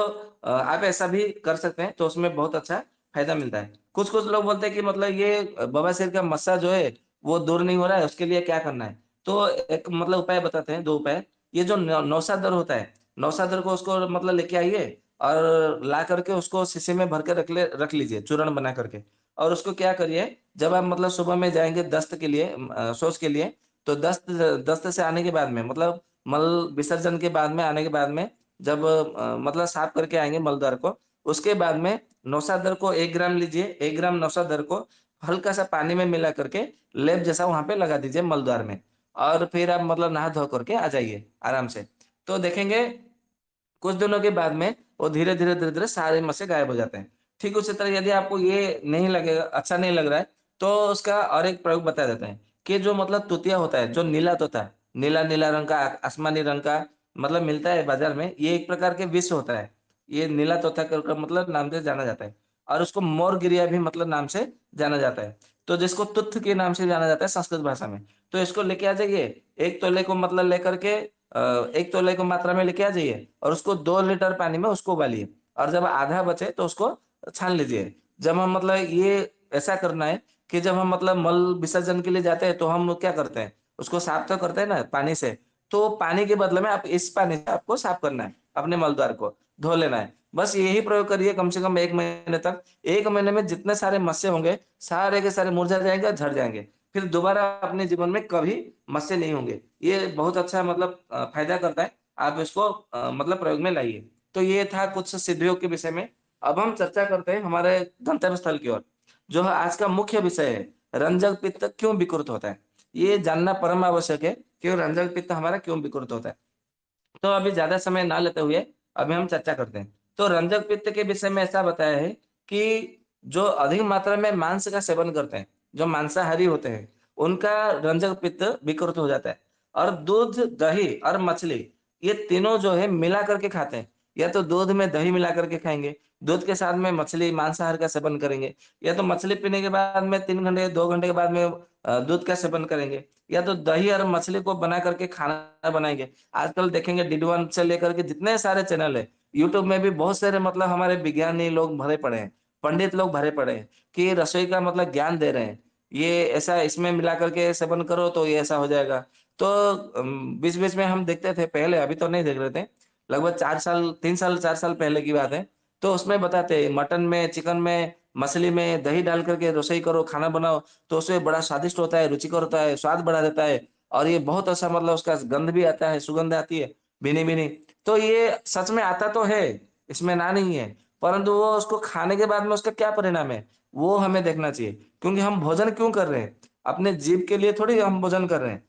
आप ऐसा भी कर सकते हैं, तो उसमें बहुत अच्छा फ़ायदा मिलता है। कुछ-कुछ लोग बोलते हैं कि मतलब ये बवासीर का मस्सा जो है, वो दूर नहीं हो रहा है, उसके लिए क्या करना है? तो एक मतलब उपाय बताते हैं, 2 उपाय। ये जो नौशादर होता है, नौशादर को उसको मतलब लेके आइए और ला करके उसको शीशी में भर के रख लीजिए, चूर्ण बना करके। और उसको क्या करिए, जब आप मतलब सुबह में जाएँगे दस्त के लिए शौच के लिए, तो दस्त दस्त से आने के बाद में मतलब मल विसर्जन के बाद में आने के बाद में जब मतलब साफ करके आएँगे मलद्वार को, उसके बाद में नौशादर को 1 ग्राम लीजिए, 1 ग्राम नौशादर को हल्का-सा पानी में मिला करके लेप जैसा वहाँ पे लगा दीजिए मलद्वार में। और फिर आप मतलब नहा धो करके आ जाइए आराम से। तो देखेंगे कुछ दिनों के बाद में वो धीरे-धीरे, धीरे-धीरे सारे मस्से गायब हो जाते हैं। ठीक उसी तरह यदि आपको ये नहीं लगेगा अच्छा नहीं लग रहा है, तो उसका और एक प्रयोग बता देते हैं कि जो मतलब तूतिया होता है, जो नीला तोता है, नीला-नीला रंग का, आसमानी रंग का मतलब मिलता है बाज़ार में, ये एक प्रकार के विष होता है। ये नीला तोता का मतलब नाम से जाना जाता है और उसको मोरगिरिया भी मतलब नाम से जाना जाता है। तो जिसको तुत्थ के नाम से जाना जाता है संस्कृत भाषा में। तो इसको लेके आ जाइए, 1 तोले को मतलब लेकर के 1 तोले को मात्रा में लेके आ जाइए और उसको 2 लीटर पानी में उसको उबालिए और जब आधा बचे तो उसको छान लीजिए। जब हम मतलब ये ऐसा करना है कि जब हम मतलब मल विसर्जन के लिए जाते हैं तो हम लोग क्या करते हैं, उसको साफ तो करते हैं ना पानी से, तो पानी के बदले में आप इस पानी से आपको साफ करना है, अपने मलद्वार को धो लेना है। बस यही प्रयोग करिए कम से कम 1 महीने तक। 1 महीने में जितने सारे मस्से होंगे, सारे के सारे मुरझा जाएँगे और झड़ जाएँगे। फिर दोबारा अपने जीवन में कभी मस्से नहीं होंगे। ये बहुत अच्छा मतलब फ़ायदा करता है। आप इसको मतलब प्रयोग में लाइए। तो ये था कुछ सिद्धियों के विषय में। अब हम चर्चा करते हैं हमारे गंतव्य स्थल की ओर, जो है आज का मुख्य विषय है, रंजक पित्त क्यों विकृत होता है? ये जानना परम आवश्यक है कि रंजक पित्त हमारा क्यों विकृत होता है? तो अभी ज़्यादा समय ना लेते हुए अभी हम चर्चा करते हैं। तो रंजक पित्त के विषय में ऐसा बताया है कि जो अधिक मात्रा में मांस का सेवन करते हैं, जो मांसाहारी होते हैं, उनका रंजक पित्त विकृत हो जाता है। और दूध, दही और मछली ये तीनों जो है मिला करके खाते हैं। या तो दूध में दही मिला करके खाएँगे, दूध के साथ में मछली मांसाहार का सेवन करेंगे, या तो मछली पीने के बाद में 3 घंटे, 2 घंटे के बाद में दूध का सेवन करेंगे, या तो दही और मछली को बना करके खाना बनाएँगे। आजकल देखेंगे डीडी वन से लेकर के जितने सारे चैनल है, यूट्यूब में भी बहुत सारे मतलब हमारे विज्ञानी लोग भरे पड़े हैं, पंडित लोग भरे पड़े हैं कि रसोई का मतलब ज्ञान दे रहे हैं। ये ऐसा इसमें मिला करके सेवन करो तो ये ऐसा हो जाएगा। तो बीच-बीच में हम देखते थे पहले, अभी तो नहीं देख रहे थे। लगभग 4 साल 3 साल 4 साल पहले की बात है। तो उसमें बताते हैं मटन में, चिकन में मछली में दही डाल करके रसोई करो, खाना बनाओ, तो उसमें बड़ा स्वादिष्ट होता है, रुचिकर होता है, स्वाद बढ़ा देता है और ये बहुत अच्छा मतलब उसका गंध भी आता है, सुगंध आती है, भीनी-भीनी। तो ये सच में आता तो है, इसमें ना नहीं है, परंतु वो उसको खाने के बाद में उसका क्या परिणाम है, वो हमें देखना चाहिए। क्योंकि हम भोजन क्यों कर रहे हैं? अपने जीभ के लिए थोड़ी हम भोजन कर रहे हैं।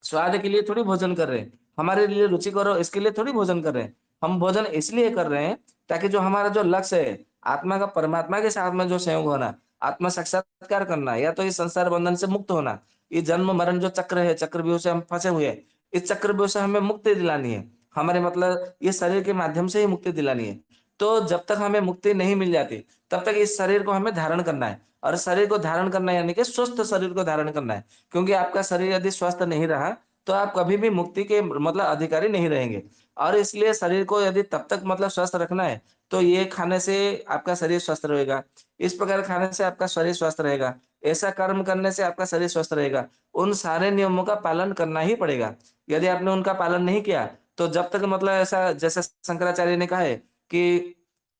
स्वाद के लिए थोड़ी भोजन कर रहे हैं, हमारे लिए रुचिकर हो इसके लिए थोड़ी भोजन कर रहे हैं। हम भोजन इसलिए कर रहे हैं ताकि जो हमारा जो लक्ष्य है, आत्मा का परमात्मा के साथ में जो संयोग होना, आत्म साक्षात्कार करना या तो इस संसार बंधन से मुक्त होना, ये जन्म मरण जो चक्र है, चक्रव्यूह से हम फँसे हुए हैं, इस चक्रव्यूह से हमें मुक्ति दिलानी है। हमारे मतलब ये शरीर के माध्यम से ही मुक्ति दिलानी है। तो जब तक हमें मुक्ति नहीं मिल जाती, तब तक इस शरीर को हमें धारण करना है और शरीर को धारण करना है यानी कि स्वस्थ शरीर को धारण करना है। क्योंकि आपका शरीर यदि स्वस्थ नहीं रहा, तो आप कभी भी मुक्ति के मतलब अधिकारी नहीं रहेंगे। और इसलिए शरीर को यदि तब तक मतलब स्वस्थ रखना है, तो ये खाने से आपका शरीर स्वस्थ रहेगा। इस प्रकार खाने से आपका शरीर स्वस्थ रहेगा। ऐसा कर्म करने से आपका शरीर स्वस्थ रहेगा। उन सारे नियमों का पालन करना ही पड़ेगा। यदि आपने उनका पालन नहीं किया, तो जब तक मतलब ऐसा जैसे शंकराचार्य ने कहा है कि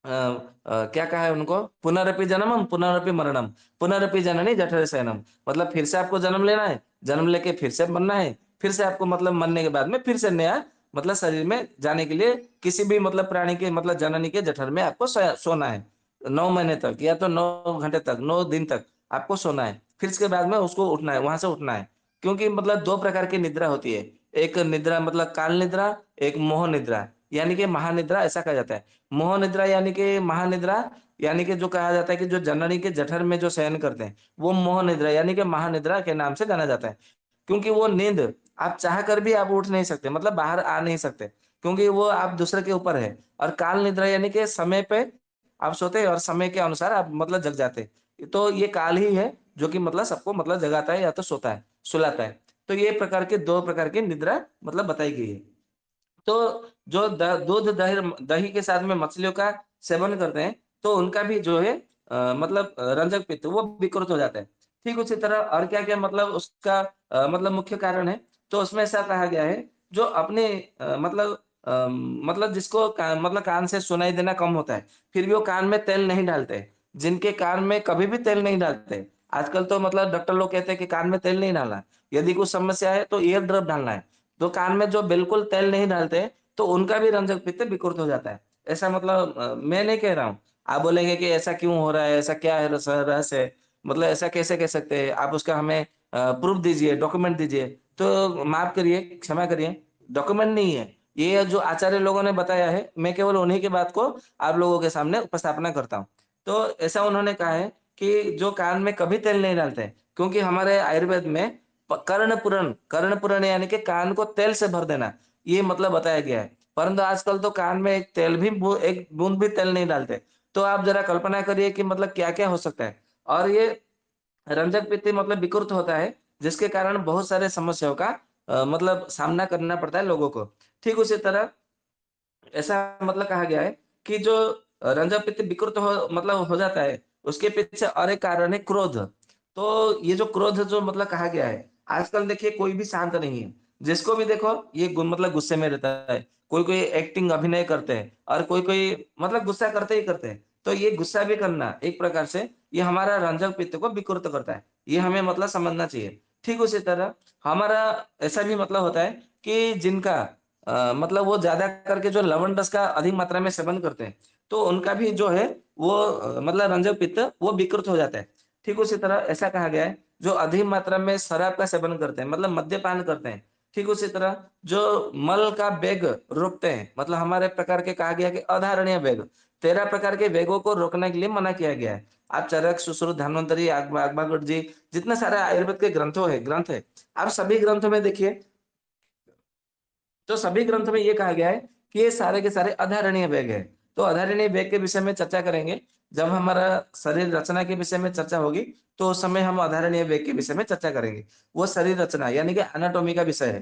क्या कहा है उनको? पुनरपि जननम पुनरपि मरणम, पुनरपि जननी जठरे शयनम। मतलब फिर से आपको जन्म लेना है, जन्म लेके फिर से मरना है, फिर से आपको मतलब मरने के बाद में फिर से नया मतलब शरीर में जाने के लिए किसी भी मतलब प्राणी के मतलब जननी के जठर में आपको सोना है। 9 महीने तक या तो 9 घंटे तक, 9 दिन तक आपको सोना है। फिर इसके बाद में उसको उठना है, वहाँ से उठना है। क्योंकि मतलब 2 प्रकार की निद्रा होती है। एक निद्रा मतलब काल निद्रा, एक मोह निद्रा, यानी कि महानिद्रा ऐसा कहा जाता है। मोह निद्रा यानी कि महानिद्रा यानी कि जो कहा जाता है कि जो जननी के जठर में जो शयन करते हैं, वो मोह निद्रा यानी कि महानिद्रा के नाम से जाना जाता है। क्योंकि वो नींद आप चाह कर भी आप उठ नहीं सकते, मतलब बाहर आ नहीं सकते, क्योंकि वो आप दूसरे के ऊपर है। और काल निद्रा यानी कि समय पे आप सोते हैं और समय के अनुसार आप मतलब जग जाते हैं। तो ये काल ही है जो कि मतलब सबको मतलब जगाता है या तो सोता है, सुलाता है। तो ये प्रकार के 2 प्रकार की निद्रा मतलब बताई गई है। तो जो दूध दही दही के साथ में मछलियों का सेवन करते हैं, तो उनका भी जो है मतलब रंजक पित्त वो विकृत हो जाता है। ठीक उसी तरह और क्या-क्या मतलब उसका मतलब मुख्य कारण है, तो उसमें ऐसा कहा गया है जो अपने मतलब मतलब जिसको मतलब कान से सुनाई देना कम होता है, फिर भी वो कान में तेल नहीं डालते हैं। जिनके कान में कभी भी तेल नहीं डालते, आजकल तो मतलब डॉक्टर लोग कहते हैं कि कान में तेल नहीं डालना, यदि कुछ समस्या है तो ईयर ड्रॉप डालना है। तो कान में जो बिल्कुल तेल नहीं डालते, तो उनका भी रंजक पित्त विकृत हो जाता है। ऐसा मतलब मैं नहीं कह रहा हूँ। आप बोलेंगे कि ऐसा क्यों हो रहा है? ऐसा क्या है रहस्य है? मतलब ऐसा कैसे कह सकते हैं? आप उसका हमें प्रूफ़ दीजिए, डॉक्यूमेंट दीजिए। तो माफ़ करिए, क्षमा करिए, डॉक्यूमेंट नहीं है। ये जो आचार्य लोगों ने बताया है, मैं केवल उन्हीं की बात को आप लोगों के सामने उपस्थापना करता हूँ। तो ऐसा उन्होंने कहा है कि जो कान में कभी तेल नहीं डालते, क्योंकि हमारे आयुर्वेद में कर्णपूरण यानी कि कान को तेल से भर देना, ये मतलब बताया गया है। परंतु आजकल तो कान में एक तेल भी एक बूंद भी तेल नहीं डालते। तो आप ज़रा कल्पना करिए कि मतलब क्या-क्या हो सकता है। और ये रंजक पित्त मतलब विकृत होता है, जिसके कारण बहुत सारे समस्याओं का मतलब सामना करना पड़ता है लोगों को। ठीक उसी तरह ऐसा मतलब कहा गया है कि जो रंजक पित्त विकृत मतलब हो जाता है, उसके पीछे और एक कारण है क्रोध। तो ये जो क्रोध जो मतलब कहा गया है, आजकल देखिए कोई भी शांत नहीं है। जिसको भी देखो ये मतलब गुस्से में रहता है। कोई-कोई एक्टिंग अभिनय करते हैं और कोई-कोई मतलब गुस्सा करते ही करते हैं। तो ये गुस्सा भी करना एक प्रकार से ये हमारा रंजक पित्त को विकृत करता है। ये हमें मतलब समझना चाहिए। ठीक उसी तरह हमारा ऐसा भी मतलब होता है कि जिनका मतलब वो ज़्यादा करके जो लवण रस का अधिक मात्रा में सेवन करते हैं, तो उनका भी जो है वो मतलब रंजक पित्त वो विकृत हो जाता है। ठीक उसी तरह ऐसा कहा गया है, जो अधिक मात्रा में शराब का सेवन करते हैं, मतलब मद्यपान करते हैं, ठीक उसी तरह जो मल का वेग रोकते हैं, मतलब हमारे प्रकार के कहा गया है कि अधारणीय वेग, 13 प्रकार के वेगों को रोकने के लिए मना किया गया है। आप चरक, सुश्रुत, धन्वंतरी, आगमागुट जी, जितने सारे आयुर्वेद के ग्रंथ है, आप सभी ग्रंथों में देखिए तो सभी ग्रंथों में ये कहा गया है कि ये सारे के सारे अधारणीय वेग है। तो अधारणीय वेग के विषय में चर्चा करेंगे। जब हमारा शरीर रचना के विषय में चर्चा होगी, तो उस समय हम अधारणीय वेग के विषय में चर्चा करेंगे। वो शरीर रचना यानी कि एनाटॉमी का विषय है।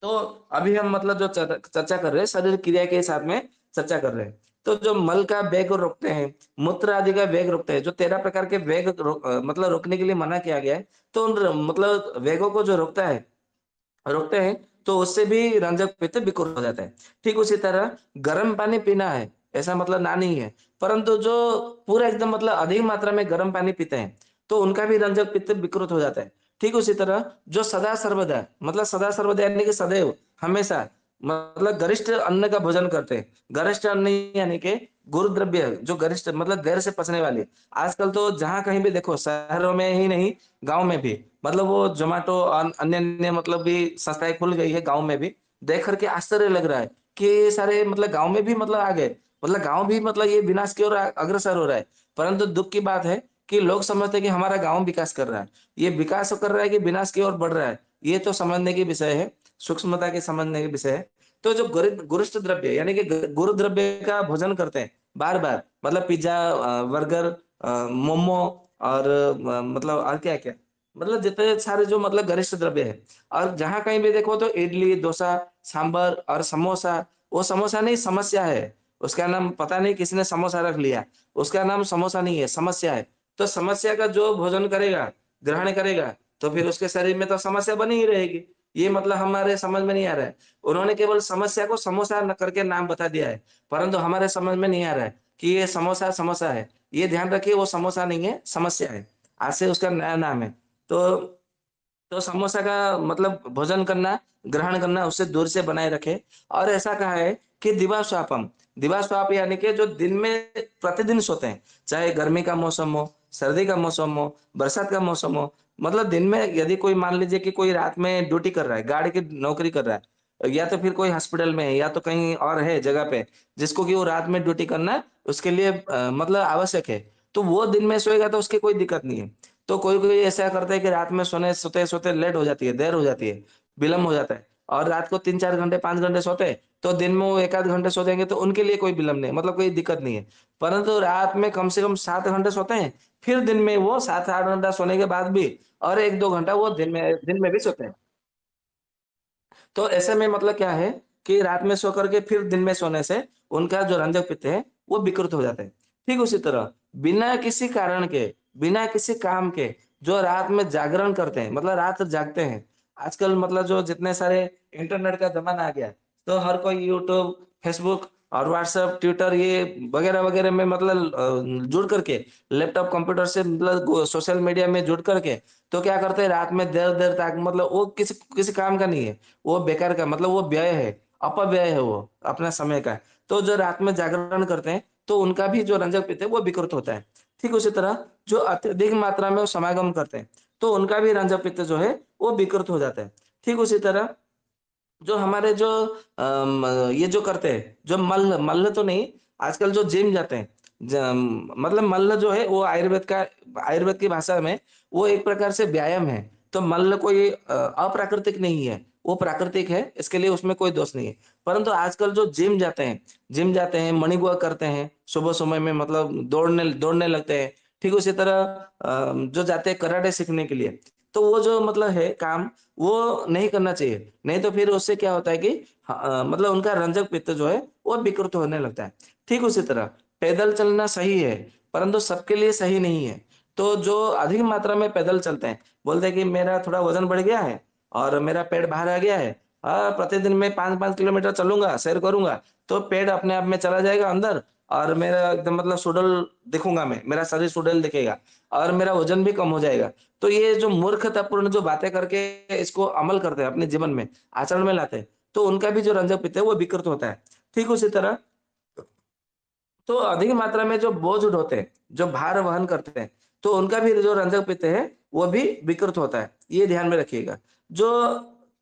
तो अभी हम मतलब जो चर्चा कर रहे हैं, शरीर क्रिया के साथ में चर्चा कर रहे हैं। तो जो मल का वेग रोकते हैं, मूत्र आदि का वेग रोकते हैं, जो 13 प्रकार के वेग मतलब रोकने के लिए मना किया गया है। तो उन मतलब वेगों को जो रोकते हैं, तो उससे भी रंजक पित्त विकृत हो जाता है। ठीक उसी तरह गर्म पानी पीना है, ऐसा मतलब ना नहीं है। परंतु जो पूरा एकदम मतलब अधिक मात्रा में गर्म पानी पीते हैं, तो उनका भी रंजक पित्त विकृत हो जाता है। ठीक उसी तरह जो सदा सर्वदा यानी कि सदैव, हमेशा मतलब गरिष्ठ अन्न का भोजन करते हैं। गरिष्ठ अन्न यानी कि गुरु द्रव्य जो गरिष्ठ मतलब देर से पचने वाली। आजकल तो जहाँ कहीं भी देखो, शहरों में ही नहीं, गाँव में भी मतलब वो ज़ोमैटो अन्य-अन्य मतलब भी संस्थाएँ खुल गई है गाँव में भी। देख कर के आश्चर्य लग रहा है कि ये सारे मतलब गाँव में भी मतलब आ गए। मतलब गाँव भी मतलब ये विनाश की ओर अग्रसर हो रहा है। परंतु दुःख की बात है कि लोग समझते हैं कि हमारा गाँव विकास कर रहा है। ये विकास कर रहा है कि विनाश की ओर बढ़ रहा है, ये तो समझने की विषय है, सूक्ष्मता के समझने के विषय है। तो जो गुरुष्ट द्रव्य यानी कि गुरु द्रव्य का भोजन करते हैं बार-बार, मतलब पिज़्ज़ा बर्गर मोमो और मतलब और क्या-क्या, मतलब जितने सारे जो मतलब गरिष्ठ द्रव्य है। और जहाँ कहीं भी देखो तो इडली, डोसा, सांभर और समोसा, वो समोसा नहीं समस्या है। उसका नाम पता नहीं किसने समोसा रख लिया। उसका नाम समोसा नहीं है, समस्या है। तो समस्या का जो भोजन करेगा, ग्रहण करेगा, तो फिर उसके शरीर में तो समस्या बनी ही रहेगी। ये मतलब हमारे समझ में नहीं आ रहा है। उन्होंने केवल समस्या को समोसा न करके नाम बता दिया है, परंतु हमारे समझ में नहीं आ रहा है कि ये समोसा समोसा है। ये ध्यान रखिए वो समोसा नहीं है, समस्या है। आज से उसका नया नाम है। तो समोसा का मतलब भोजन करना, ग्रहण करना उससे दूर से बनाए रखें। और ऐसा कहा है कि दिवा स्वाप यानी कि जो दिन में प्रतिदिन सोते हैं, चाहे गर्मी का मौसम हो, सर्दी का मौसम हो, बरसात का मौसम हो, मतलब दिन में यदि कोई मान लीजिए कि कोई रात में ड्यूटी कर रहा है, गार्ड की नौकरी कर रहा है, या तो फिर कोई हॉस्पिटल में है या तो कहीं और है जगह पे, जिसको कि वो रात में ड्यूटी करना उसके लिए मतलब आवश्यक है, तो वो दिन में सोएगा तो उसकी कोई दिक्कत नहीं है। तो कोई-कोई ऐसा करता है कि रात में सोते-सोते लेट हो जाती है, देर हो जाती है, विलम्ब हो जाता है और रात को 3-4 घंटे, 5 घंटे सोते हैं, तो दिन में वो 1 आध घंटे सो जाएँगे तो उनके लिए कोई विलम्ब नहीं है, मतलब कोई दिक्कत नहीं है। परंतु रात में कम से कम 7 घंटे सोते हैं, फिर दिन में वो 7-8 घंटा सोने के बाद भी और 1-2 घंटा वो दिन में भी सोते हैं। तो ऐसे में मतलब क्या है कि रात में सो करके फिर दिन में सोने से उनका जो रंजक-पित्त है, वो विकृत हो जाता है। ठीक उसी तरह बिना किसी कारण के, बिना किसी काम के जो रात में जागरण करते हैं, मतलब रात जागते हैं। आजकल मतलब जो जितने सारे इंटरनेट का ज़माना आ गया है, तो हर कोई यूट्यूब, फेसबुक और व्हाट्सएप, ट्विटर ये वगैरह-वगैरह में मतलब जुड़ करके लैपटॉप, कंप्यूटर से मतलब सोशल मीडिया में जुड़ करके, तो क्या करते हैं रात में देर-देर तक मतलब वो किसी किसी काम का नहीं है। वो बेकार का मतलब वो व्यय है, अपव्यय है वो अपना समय का। तो जो रात में जागरण करते हैं, तो उनका भी जो रंजक-पित्त है वो विकृत होता है। ठीक उसी तरह जो अत्यधिक मात्रा में वो समागम करते हैं, तो उनका भी रंजक-पित्त जो है वो विकृत हो जाता है। ठीक उसी तरह जो हमारे जो ये जो करते हैं, जो मल्ल मल्ल तो नहीं, आजकल जो जिम जाते हैं, मतलब मल्ल जो है वो आयुर्वेद की भाषा में वो एक प्रकार से व्यायाम है। तो मल्ल कोई अप्राकृतिक नहीं है, वो प्राकृतिक है, इसके लिए उसमें कोई दोष नहीं है। परंतु आजकल जो जिम जाते हैं, मॉर्निंग वॉक करते हैं, सुबह समय में मतलब दौड़ने दौड़ने लगते हैं। ठीक उसी तरह जो जाते हैं कराटे सीखने के लिए, तो वो जो मतलब है काम, वो नहीं करना चाहिए। नहीं तो फिर उससे क्या होता है कि मतलब उनका रंजक पित्त जो है वो विकृत होने लगता है। ठीक उसी तरह पैदल चलना सही है, परंतु सबके लिए सही नहीं है। तो जो अधिक मात्रा में पैदल चलते हैं, बोलते हैं कि मेरा थोड़ा वज़न बढ़ गया है और मेरा पेट बाहर आ गया है। प्रतिदिन मैं 5-5 किलोमीटर चलूँगा, सैर करूँगा, तो पेट अपने आप में चला जाएगा अंदर और मेरा एकदम मतलब सुडौल दिखूँगा मैं, मेरा शरीर सुडौल दिखेगा और मेरा वज़न भी कम हो जाएगा। तो ये जो मूर्खतापूर्ण जो बातें करके इसको अमल करते हैं अपने जीवन में, आचरण में लाते हैं, तो उनका भी जो रंजक-पित्त है वो विकृत होता है। ठीक उसी तरह तो अधिक मात्रा में जो बोझ उठाते हैं, जो भार वहन करते हैं, तो उनका भी जो रंजक-पित्त है, वो भी विकृत होता है। ये ध्यान में रखिएगा। जो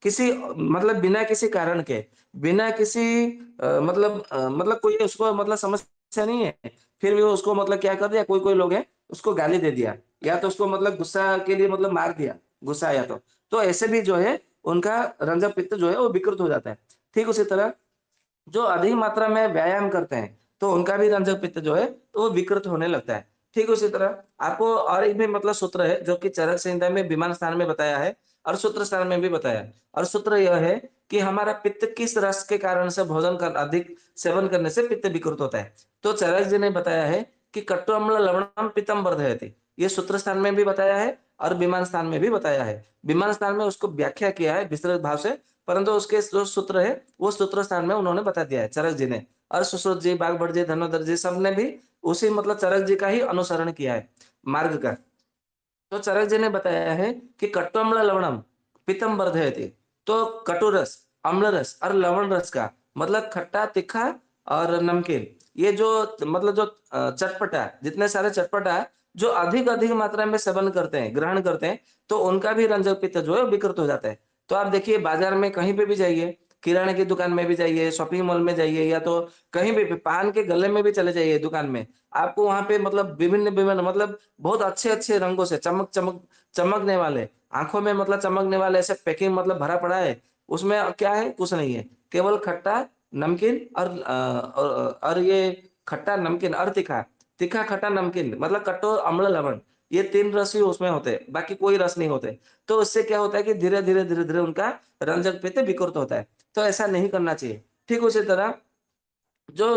किसी मतलब बिना किसी कारण के, बिना किसी मतलब कोई उसको मतलब समस्या नहीं है, फिर भी उसको मतलब क्या कर दिया, कोई-कोई लोग हैं, उसको गाली दे दिया, या तो उसको मतलब गुस्सा के लिए मतलब मार दिया, गुस्सा आया तो। तो ऐसे भी जो है, उनका रंजक-पित्त जो है, वो विकृत हो जाता है। ठीक उसी तरह जो अधिक मात्रा में व्यायाम करते हैं, तो उनका भी रंजक पित्त जो है, तो वो विकृत होने लगता है। ठीक उसी तरह आपको और एक भी मतलब सूत्र है, जो कि चरक संहिता में विमान स्थान में बताया है और सूत्र स्थान में भी बताया है। और सूत्र यह है कि हमारा पित्त किस रस के कारण से भोजन कर अधिक सेवन करने से पित्त विकृत होता है। तो चरक जी ने बताया है कि कट्टु अम्ल लवणम पित्तम वर्धयति। ये सूत्र स्थान में भी बताया है और विमान स्थान में भी बताया है। विमान स्थान में उसको व्याख्या किया है विस्तृत भाव से, परंतु उसके जो सूत्र है, वो सूत्र स्थान में उन्होंने बता दिया है चरक जी ने। और सुश्रुत जी, बागभट जी, धनोधर जी सब ने भी उसी मतलब चरक जी का ही अनुसरण किया है मार्ग का। तो चरक जी ने बताया है कि कट्वम्ल लवणम पित्तम वर्धयति। तो कटु रस, अम्ल रस और लवण रस का मतलब खट्टा, तीखा और नमकीन, ये जो मतलब जो चटपटा, जितने सारे चटपटा जो अधिक अधिक मात्रा में सेवन करते हैं, ग्रहण करते हैं, तो उनका भी रंजक पित्त जो है विकृत हो जाता है। तो आप देखिए बाजार में कहीं पे भी जाइए, किराने की दुकान में भी जाइए, शॉपिंग मॉल में जाइए या तो कहीं भी पान के गल्ले में भी चले जाइए दुकान में, आपको वहाँ पे मतलब विभिन्न-विभिन्न मतलब बहुत अच्छे-अच्छे रंगों से चमकने वाले, आँखों में मतलब चमकने वाले ऐसे पैकिंग मतलब भरा पड़ा है। उसमें क्या है? कुछ नहीं है। केवल खट्टा, नमकीन और ये खट्टा, नमकीन और तीखा। तीखा, खट्टा, नमकीन मतलब कट्टो, अम्ल, लवण, ये 3 रस ही उसमें होते हैं, बाकी कोई रस नहीं होते। तो उससे क्या होता है कि धीरे-धीरे उनका रंजक पित्त विकृत होता है। तो ऐसा नहीं करना चाहिए। ठीक उसी तरह जो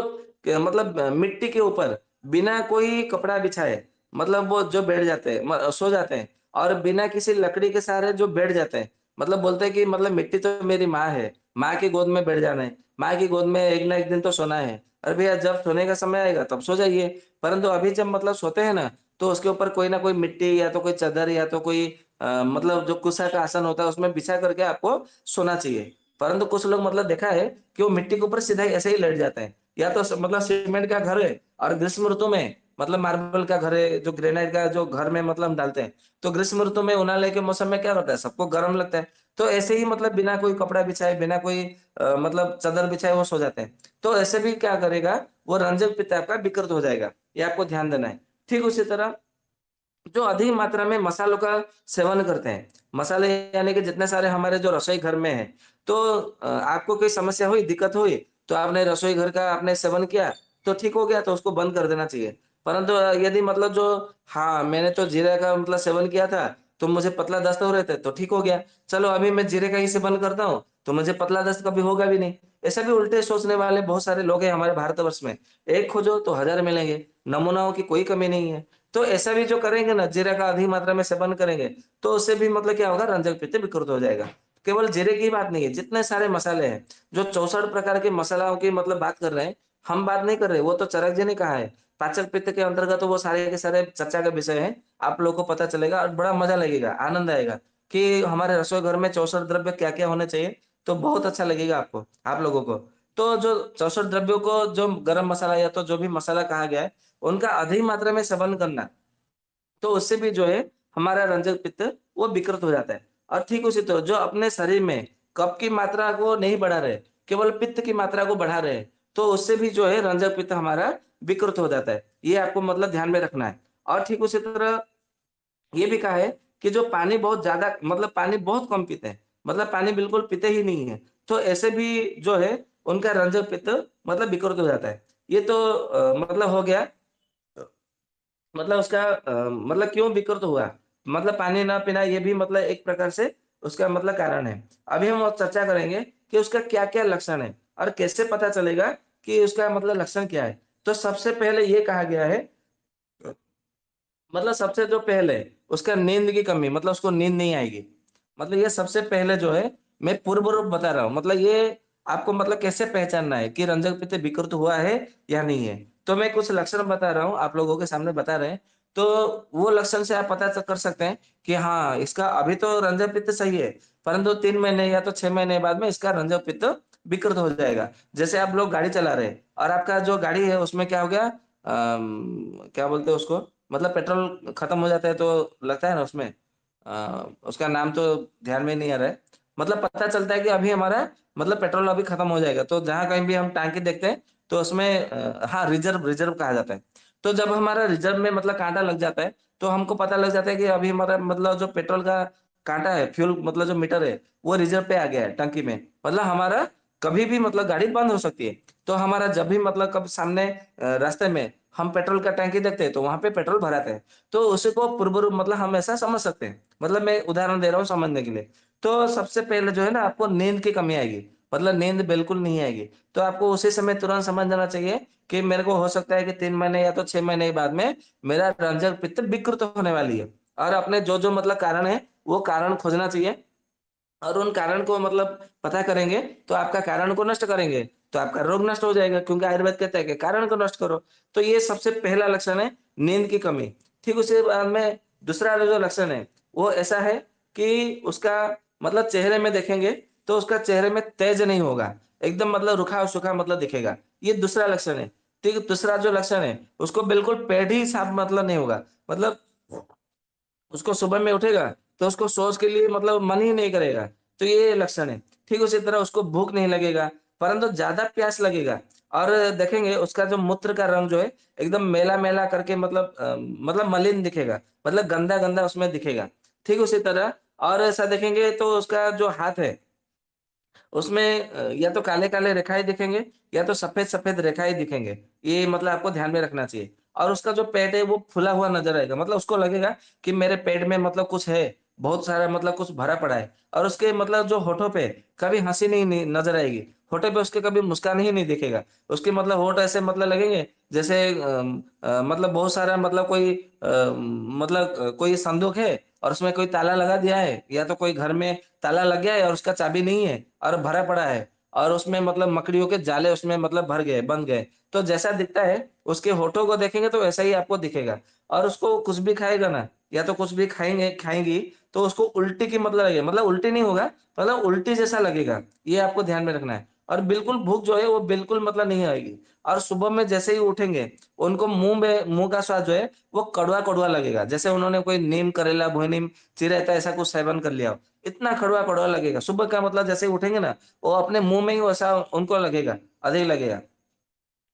मतलब मिट्टी के ऊपर बिना कोई कपड़ा बिछाए मतलब वो जो बैठ जाते हैं सो जाते हैं और बिना किसी लकड़ी के सहारे जो बैठ जाते हैं, मतलब बोलते हैं कि मतलब मिट्टी तो मेरी माँ है, माँ की गोद में बैठ जाना है, माँ की गोद में एक ना एक दिन तो सोना है। अरे भैया जब सोने का समय आएगा तब सो जाइए, परंतु अभी जब मतलब सोते हैं ना, तो उसके ऊपर कोई ना कोई मिट्टी या तो कोई चादर या तो कोई मतलब जो कुशा का आसन होता है उसमें बिछा करके आपको सोना चाहिए। परंतु कुछ लोग मतलब देखा है कि वो मिट्टी के ऊपर सीधा ही ऐसे ही लेट जाते हैं। या तो मतलब सीमेंट का घर है और ग्रीष्म ऋतु में मतलब मार्बल का घर है, जो ग्रेनाइट का जो घर में मतलब हम डालते हैं, तो ग्रीष्म ऋतु में उनाले के मौसम में क्या होता है, सबको गर्म लगता है। तो ऐसे ही मतलब बिना कोई कपड़ा बिछाए, बिना कोई मतलब चादर बिछाए वो सो जाते हैं। तो ऐसे भी क्या करेगा, वो रंजक पित्त आपका विकृत हो जाएगा। ये आपको ध्यान देना है। ठीक उसी तरह जो अधिक मात्रा में मसालों का सेवन करते हैं, मसाले यानी कि जितने सारे हमारे जो रसोई घर में हैं, तो आपको कोई समस्या हुई, दिक्कत हुई, तो आपने रसोई घर का आपने सेवन किया, तो ठीक हो गया, तो उसको बंद कर देना चाहिए। परंतु यदि मतलब जो हाँ, मैंने तो जीरे का मतलब सेवन किया था, तो मुझे पतला दस्त हो रहे थे, तो ठीक हो गया। चलो अभी मैं जीरे का ही सेवन करता हूँ, तो मुझे पतला दस्त कभी होगा भी नहीं। ऐसा भी उल्टे सोचने वाले बहुत सारे लोग हैं हमारे भारतवर्ष में। एक खोजो तो हज़ार मिलेंगे, नमूनाओं की कोई कमी नहीं है। तो ऐसा भी जो करेंगे ना, जीरे का अधिक मात्रा में सेवन करेंगे, तो उससे भी मतलब क्या होगा, रंजक पित्त विकृत हो जाएगा। केवल जीरे की बात नहीं है, जितने सारे मसाले हैं, जो 64 प्रकार के मसालाओं की मतलब बात कर रहे हैं, हम बात नहीं कर रहे, वो तो चरक जी ने कहा है। पाचक पित्त के अंतर्गत तो वो सारे के सारे चर्चा का विषय है। आप लोगों को पता चलेगा और बड़ा मजा लगेगा, आनंद आएगा कि हमारे रसोई घर में 64 द्रव्य क्या-क्या होने चाहिए, तो बहुत अच्छा लगेगा आपको, आप लोगों को। तो जो 64 द्रव्यों को जो गरम मसाला या तो जो भी मसाला कहा गया है, उनका अधिक मात्रा में सेवन करना, तो उससे भी जो है हमारा रंजक पित्त वो विकृत हो जाता है। और ठीक उसी तरह जो अपने शरीर में कफ की मात्रा को नहीं बढ़ा रहे, केवल पित्त की मात्रा को बढ़ा रहे हैं, तो उससे भी जो है रंजक पित्त हमारा विकृत हो जाता है। ये आपको मतलब ध्यान में रखना है। और ठीक उसी तरह ये भी कहा है कि जो पानी बहुत ज़्यादा मतलब पानी बहुत कम पीते हैं, मतलब पानी बिल्कुल पीते ही नहीं है, तो ऐसे भी जो है उनका रंजक पित्त मतलब विकृत हो जाता है। ये तो मतलब हो गया मतलब उसका मतलब क्यों विकृत हुआ? मतलब पानी ना पीना ये भी मतलब एक प्रकार से उसका मतलब कारण है। अभी हम और चर्चा करेंगे कि उसका क्या-क्या लक्षण है और कैसे पता चलेगा कि उसका मतलब लक्षण क्या है? तो सबसे पहले ये कहा गया है मतलब सबसे जो पहले उसका नींद की कमी मतलब उसको नींद नहीं आएगी। मतलब ये सबसे पहले जो है मैं पूर्व रूप बता रहा हूँ। मतलब ये आपको मतलब कैसे पहचानना है कि रंजक पित्त विकृत हुआ है या नहीं है। तो मैं कुछ लक्षण बता रहा हूँ, आप लोगों के सामने बता रहे हैं। तो वो लक्षण से आप पता च कर सकते हैं कि हाँ, इसका अभी तो रंजक पित्त सही है, परंतु 3 महीने या तो 6 महीने बाद में इसका रंजक पित्त विकृत हो जाएगा। जैसे आप लोग गाड़ी चला रहे हैं और आपका जो गाड़ी है उसमें क्या हो गया क्या बोलते हैं उसको मतलब पेट्रोल खत्म हो जाता है तो लगता है ना उसमें उसका नाम तो ध्यान में नहीं आ रहा है। मतलब पता चलता है कि अभी हमारा मतलब पेट्रोल अभी खत्म हो जाएगा। तो जहाँ कहीं भी हम टांकी देखते हैं तो उसमें हाँ, रिजर्व रिजर्व कहा जाता है। तो जब हमारा रिजर्व में मतलब काँटा लग जाता है, तो हमको पता लग जाता है कि अभी हमारा मतलब जो पेट्रोल का काँटा है, फ्यूल मतलब जो मीटर है, वो रिजर्व पे आ गया है टंकी में। मतलब हमारा कभी भी मतलब गाड़ी बंद हो सकती है। तो हमारा जब भी मतलब कब सामने रास्ते में हम पेट्रोल का टैंकी देखते हैं, तो वहाँ पे पेट्रोल भराते हैं। तो उसी को पूर्व रूप मतलब हम ऐसा समझ सकते हैं। मतलब मैं उदाहरण दे रहा हूँ समझने के लिए। तो सबसे पहले जो है ना आपको नींद की कमी आएगी, मतलब नींद बिल्कुल नहीं आएगी। तो आपको उसी समय तुरंत समझ जाना चाहिए कि मेरे को हो सकता है कि 3 महीने या तो 6 महीने के बाद में मेरा रंजक पित्त विकृत होने वाली है। और अपने जो-जो मतलब कारण है, वो कारण खोजना चाहिए और उन कारण को मतलब पता करेंगे, तो आपका कारण को नष्ट करेंगे। तो आपका रोग नष्ट हो जाएगा, क्योंकि आयुर्वेद कहता है कि कारण को नष्ट करो। तो ये सबसे पहला लक्षण है, नींद की कमी। ठीक उसी बाद में दूसरा जो लक्षण है, वो ऐसा है कि उसका मतलब चेहरे में देखेंगे, तो उसका चेहरे में तेज नहीं होगा, एकदम मतलब रूखा-सूखा मतलब दिखेगा। ये दूसरा लक्षण है। ठीक है, तीसरा जो लक्षण है, उसको बिल्कुल पेट ही साफ मतलब नहीं होगा। मतलब उसको सुबह में उठेगा, तो उसको शौच के लिए मतलब मन ही नहीं करेगा, तो ये लक्षण है। ठीक उसी तरह उसको भूख नहीं लगेगा, परंतु ज़्यादा प्यास लगेगा और देखेंगे उसका जो मूत्र का रंग जो है, एकदम मैला-मैला करके मतलब मतलब मलिन दिखेगा, मतलब गंदा-गंदा उसमें दिखेगा। ठीक उसी तरह और ऐसा देखेंगे तो उसका जो हाथ है, उसमें या तो काले-काले रेखाएँ दिखेंगे या तो सफ़ेद-सफ़ेद रेखाएँ दिखेंगे। ये मतलब आपको ध्यान में रखना चाहिए और उसका जो पेट है वो फूला हुआ नज़र आएगा। मतलब उसको लगेगा कि मेरे पेट में मतलब कुछ है, बहुत सारा मतलब कुछ भरा पड़ा है और उसके मतलब जो होठों पे कभी हँसी नहीं नज़र आएगी। होठों पे उसके कभी मुस्कान ही नहीं दिखेगा। उसके मतलब होठ ऐसे मतलब लगेंगे जैसे मतलब बहुत सारा मतलब कोई मतलब कोई संदूक है और उसमें कोई ताला लगा दिया है या तो कोई घर में ताला लग गया है और उसका चाबी नहीं है और भरा पड़ा है और उसमें मतलब मकड़ियों के जाले उसमें मतलब भर गए, बंध गए। तो जैसा दिखता है, उसके होठों को देखेंगे तो वैसा ही आपको दिखेगा और उसको कुछ भी खाएगा ना, या तो कुछ भी खाएँगी, तो उसको उल्टी की मतलब लगेगा, मतलब उल्टी नहीं होगा, मतलब उल्टी जैसा लगेगा। ये आपको ध्यान में रखना है और बिल्कुल भूख जो है वो बिल्कुल मतलब नहीं आएगी और सुबह में जैसे ही उठेंगे, उनको मुँह का स्वाद जो है वो कड़वा-कड़वा लगेगा। जैसे उन्होंने कोई नीम, करेला, भुनी, चिरैता ऐसा कुछ सेवन कर लिया हो। इतना कड़वा-कड़वा लगेगा। सुबह का मतलब जैसे ही उठेंगे ना, वो अपने मुँह में ही वैसा उनको लगेगा, अधिक लगेगा।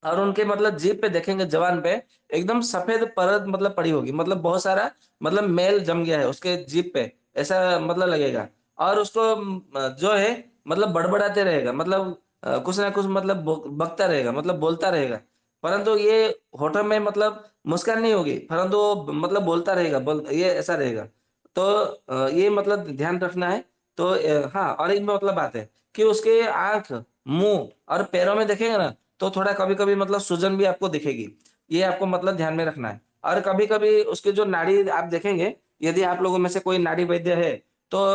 और उनके मतलब जीभ पे देखेंगे ज़बान पे एकदम सफ़ेद परत मतलब पड़ी होगी, मतलब बहुत सारा मतलब मैल जम गया है उसके जीभ पे, ऐसा मतलब लगेगा। और उसको जो है मतलब बड़बड़ाते रहेगा, मतलब कुछ ना कुछ मतलब बकता रहेगा, मतलब बोलता रहेगा। परंतु ये होठों में मतलब मुस्कान नहीं होगी, परंतु वो मतलब बोलता रहेगा, ये ऐसा रहेगा। तो ये मतलब ध्यान रखना है। तो हाँ, और एक मतलब बात है कि उसके आँख, मुँह और पैरों में देखेंगे ना, तो थोड़ा कभी-कभी मतलब सूजन भी आपको दिखेगी। ये आपको मतलब ध्यान में रखना है। और कभी-कभी उसकी जो नाड़ी आप देखेंगे, यदि आप लोगों में से कोई नाड़ी वैद्य है, तो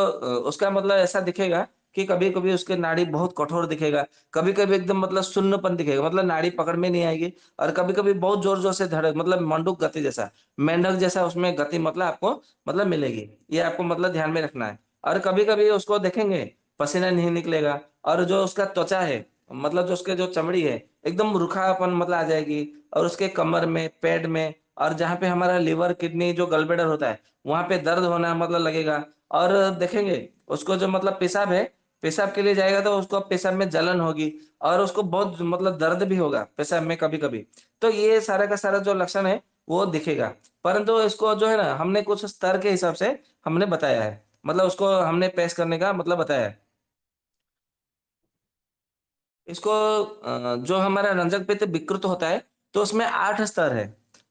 उसका मतलब ऐसा दिखेगा कि कभी-कभी उसकी नाड़ी बहुत कठोर दिखेगा, कभी-कभी एकदम मतलब शून्यपन दिखेगा, मतलब नाड़ी पकड़ में नहीं आएगी और कभी-कभी बहुत ज़ोर-ज़ोर से धड़क मतलब मंडूक गति जैसा, मेंढक जैसा उसमें गति मतलब आपको मतलब मिलेगी। ये आपको मतलब ध्यान में रखना है। और कभी-कभी उसको देखेंगे, पसीना नहीं निकलेगा और जो उसका त्वचा है, मतलब जो उसके जो चमड़ी है, एकदम रूखापन मतलब आ जाएगी और उसके कमर में, पेट में और जहाँ पे हमारा लिवर, किडनी जो गलब्लैडर होता है, वहाँ पे दर्द होना मतलब लगेगा और देखेंगे उसको जो मतलब पेशाब है, पेशाब के लिए जाएगा तो उसको पेशाब में जलन होगी और उसको बहुत मतलब दर्द भी होगा पेशाब में कभी-कभी। तो ये सारा का सारा जो लक्षण है, वो दिखेगा। परंतु इसको जो है ना, हमने कुछ स्तर के हिसाब से हमने बताया है। मतलब उसको हमने पेश करने का मतलब बताया है। इसको जो हमारा रंजक पित्त विकृत होता है, तो उसमें 8 स्तर है।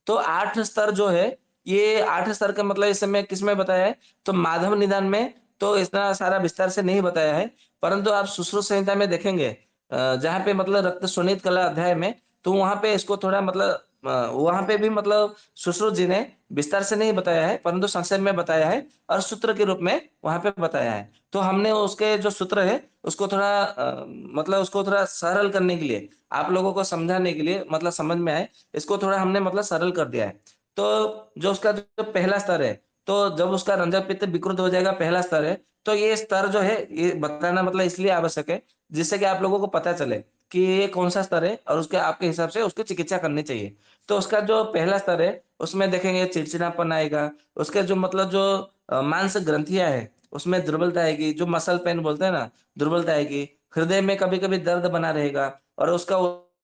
तो 8 स्तर जो है, ये 8 स्तर का मतलब इस समय किसमें बताया है, तो माधव निदान में तो इतना सारा विस्तार से नहीं बताया है, परंतु आप सुश्रुत संहिता में देखेंगे जहाँ पे मतलब रक्त शोणित कला अध्याय में, तो वहाँ पे इसको थोड़ा मतलब वहाँ पे भी मतलब सुश्रुत जी ने विस्तार से नहीं बताया है, परंतु संक्षेप में बताया है और सूत्र के रूप में वहाँ पे बताया है। तो हमने उसके जो सूत्र है, उसको थोड़ा मतलब उसको थोड़ा सरल करने के लिए, आप लोगों को समझाने के लिए मतलब समझ में आए, इसको थोड़ा हमने मतलब सरल कर दिया है। तो जो उसका जो पहला स्तर है, तो जब उसका रंजक पित्त विकृत हो जाएगा पहला स्तर है, तो ये स्तर जो है, ये बताना मतलब इसलिए आवश्यक है, जिससे कि आप लोगों को पता चले कि ये कौन-सा स्तर है और उसके आपके हिसाब से उसकी चिकित्सा करनी चाहिए। तो उसका जो पहला स्तर है, उसमें देखेंगे चिड़चिड़ापन आएगा, उसके जो मतलब जो मांस ग्रंथियाँ हैं, उसमें दुर्बलता आएगी, जो मसल पेन बोलते हैं ना, दुर्बलता आएगी। हृदय में कभी-कभी दर्द बना रहेगा और उसका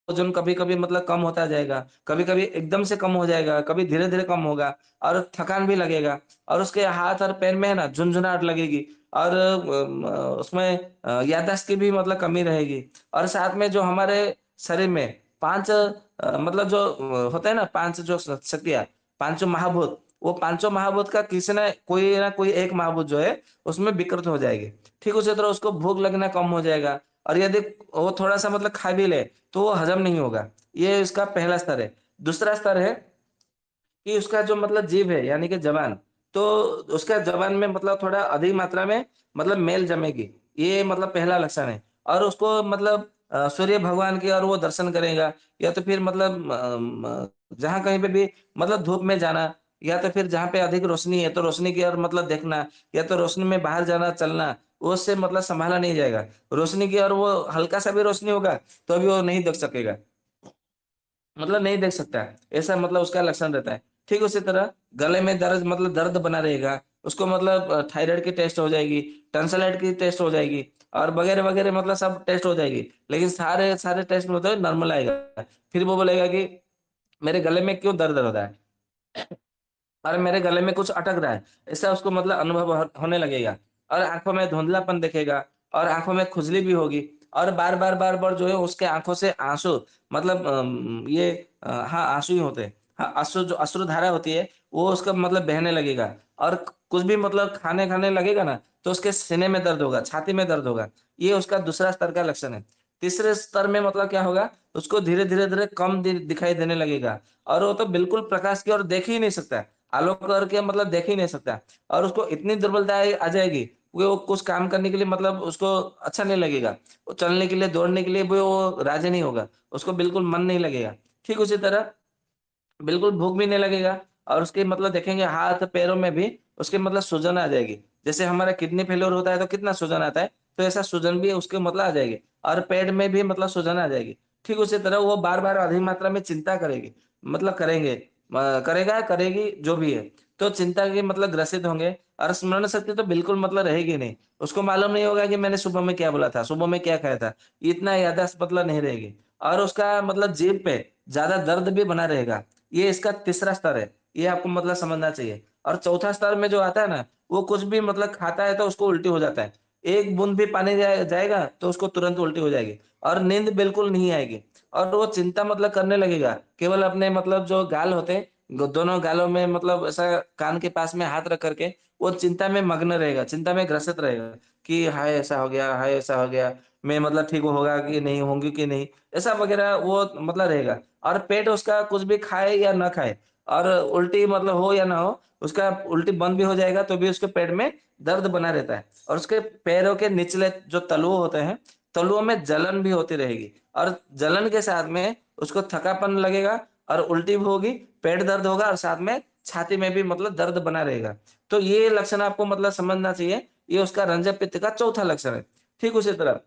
वज़न कभी-कभी मतलब कम होता जाएगा, कभी-कभी एकदम से कम हो जाएगा, कभी धीरे-धीरे कम होगा और थकान भी लगेगा और उसके हाथ और पैर में है ना झुनझुनाहट लगेगी और उसमें याददाश्त की भी मतलब कमी रहेगी और साथ में जो हमारे शरीर में 5 मतलब जो होता है ना 5 जो शक्तियाँ, पाँचों महाभूत, वो पाँचों महाभूत का किसी ना कोई एक महाभूत जो है, उसमें विकृत हो जाएगी। ठीक उसी तरह उसको भूख लगना कम हो जाएगा और यदि वो थोड़ा-सा मतलब खा भी ले, तो वो हज़म नहीं होगा। ये इसका पहला स्तर है। दूसरा स्तर है कि उसका जो मतलब जीभ है, यानी कि ज़बान, तो उसका ज़बान में मतलब थोड़ा अधिक मात्रा में मतलब मैल जमेगी। ये मतलब पहला लक्षण है और उसको मतलब सूर्य भगवान की और वो दर्शन करेगा, या तो फिर मतलब जहाँ कहीं पे भी मतलब धूप में जाना, या तो फिर जहाँ पे अधिक रोशनी है तो रोशनी की ओर मतलब देखना, या तो रोशनी में बाहर जाना चलना, वो उससे मतलब संभाला नहीं जाएगा। रोशनी की ओर वो हल्का सा भी रोशनी होगा तो भी वो नहीं देख सकेगा, मतलब नहीं देख सकता है, ऐसा मतलब उसका लक्षण रहता है। ठीक उसी तरह गले में दर्द मतलब दर्द बना रहेगा, उसको मतलब थायराइड की टेस्ट हो जाएगी, टॉन्सिलाइट की टेस्ट हो जाएगी, और वगैरह-वगैरह मतलब सब टेस्ट हो जाएगी। लेकिन सारे सारे टेस्ट में होता है नॉर्मल आएगा। फिर वो बोलेगा कि मेरे गले में क्यों दर्द हो रहा है? और मेरे गले में कुछ अटक रहा है, ऐसा उसको मतलब अनुभव होने लगेगा। और आँखों में धुंधलापन दिखेगा, और आँखों में खुजली भी होगी, और बार-बार, बार-बार जो है उसके आँखों से आँसू मतलब हाँ, आँसू ही होते हैं। हाँ, अश्रु जो अश्रुधारा होती है, वो उसका मतलब बहने लगेगा, और कुछ भी मतलब खाने लगेगा ना, तो उसके सीने में दर्द होगा, छाती में दर्द होगा। ये उसका दूसरा स्तर का लक्षण है। तीसरे स्तर में मतलब क्या होगा, उसको धीरे-धीरे कम दिखाई देने लगेगा, और वो तो बिल्कुल प्रकाश की ओर देख ही नहीं सकता है। आलोक करके मतलब देख ही नहीं सकता, और उसको इतनी दुर्बलता आ जाएगी कि वो कुछ काम करने के लिए मतलब उसको अच्छा नहीं लगेगा। वो चलने के लिए, दौड़ने के लिए भी वो राज़ी नहीं होगा, उसको बिल्कुल मन नहीं लगेगा। ठीक उसी तरह बिल्कुल भूख भी नहीं लगेगा, और उसके मतलब देखेंगे हाथ पैरों में भी उसके मतलब सूजन आ जाएगी। जैसे हमारा किडनी फेल्योर होता है तो कितना सूजन आता है, तो ऐसा सूजन भी उसके मतलब आ जाएगी, और पेट में भी मतलब सूजन आ जाएगी। ठीक उसी तरह वो बार-बार अधिक मात्रा में चिंता करेगी, मतलब करेंगे, करेगा, करेगी जो भी है। तो चिंता के मतलब ग्रसित होंगे, और स्मरण शक्ति तो बिल्कुल मतलब रहेगी नहीं। उसको मालूम नहीं होगा कि मैंने सुबह में क्या बोला था, सुबह में क्या खाया था। इतना याददाश्त मतलब नहीं रहेगी, और उसका मतलब जीभ पे ज़्यादा दर्द भी बना रहेगा। ये इसका तीसरा स्तर है, ये आपको मतलब समझना चाहिए। और चौथा स्तर में जो आता है ना, वो कुछ भी मतलब खाता है तो उसको उल्टी हो जाता है। एक बूँद भी पानी जाएगा तो उसको तुरंत उल्टी हो जाएगी, और नींद बिल्कुल नहीं आएगी, और वो चिंता मतलब करने लगेगा। केवल अपने मतलब जो गाल होते हैं, दोनों गालों में मतलब ऐसा कान के पास में हाथ रख करके वो चिंता में मग्न रहेगा, चिंता में ग्रसित रहेगा कि हाय ऐसा हो गया, हाय ऐसा हो गया, मैं मतलब ठीक होगा कि नहीं होंगी कि नहीं, ऐसा वगैरह वो मतलब रहेगा। और पेट उसका कुछ भी खाए या ना खाए, और उल्टी मतलब हो या ना हो, उसका उल्टी बंद भी हो जाएगा तो भी उसके पेट में दर्द बना रहता है, और उसके पैरों के निचले जो तलुओं होते हैं, तलुओं में जलन भी होती रहेगी, और जलन के साथ में उसको थकापन लगेगा, और उल्टी भी होगी, पेट दर्द होगा, और साथ में छाती में भी मतलब दर्द बना रहेगा। तो ये लक्षण आपको मतलब समझना चाहिए, ये उसका रंजक पित्त का चौथा लक्षण है। ठीक उसी तरह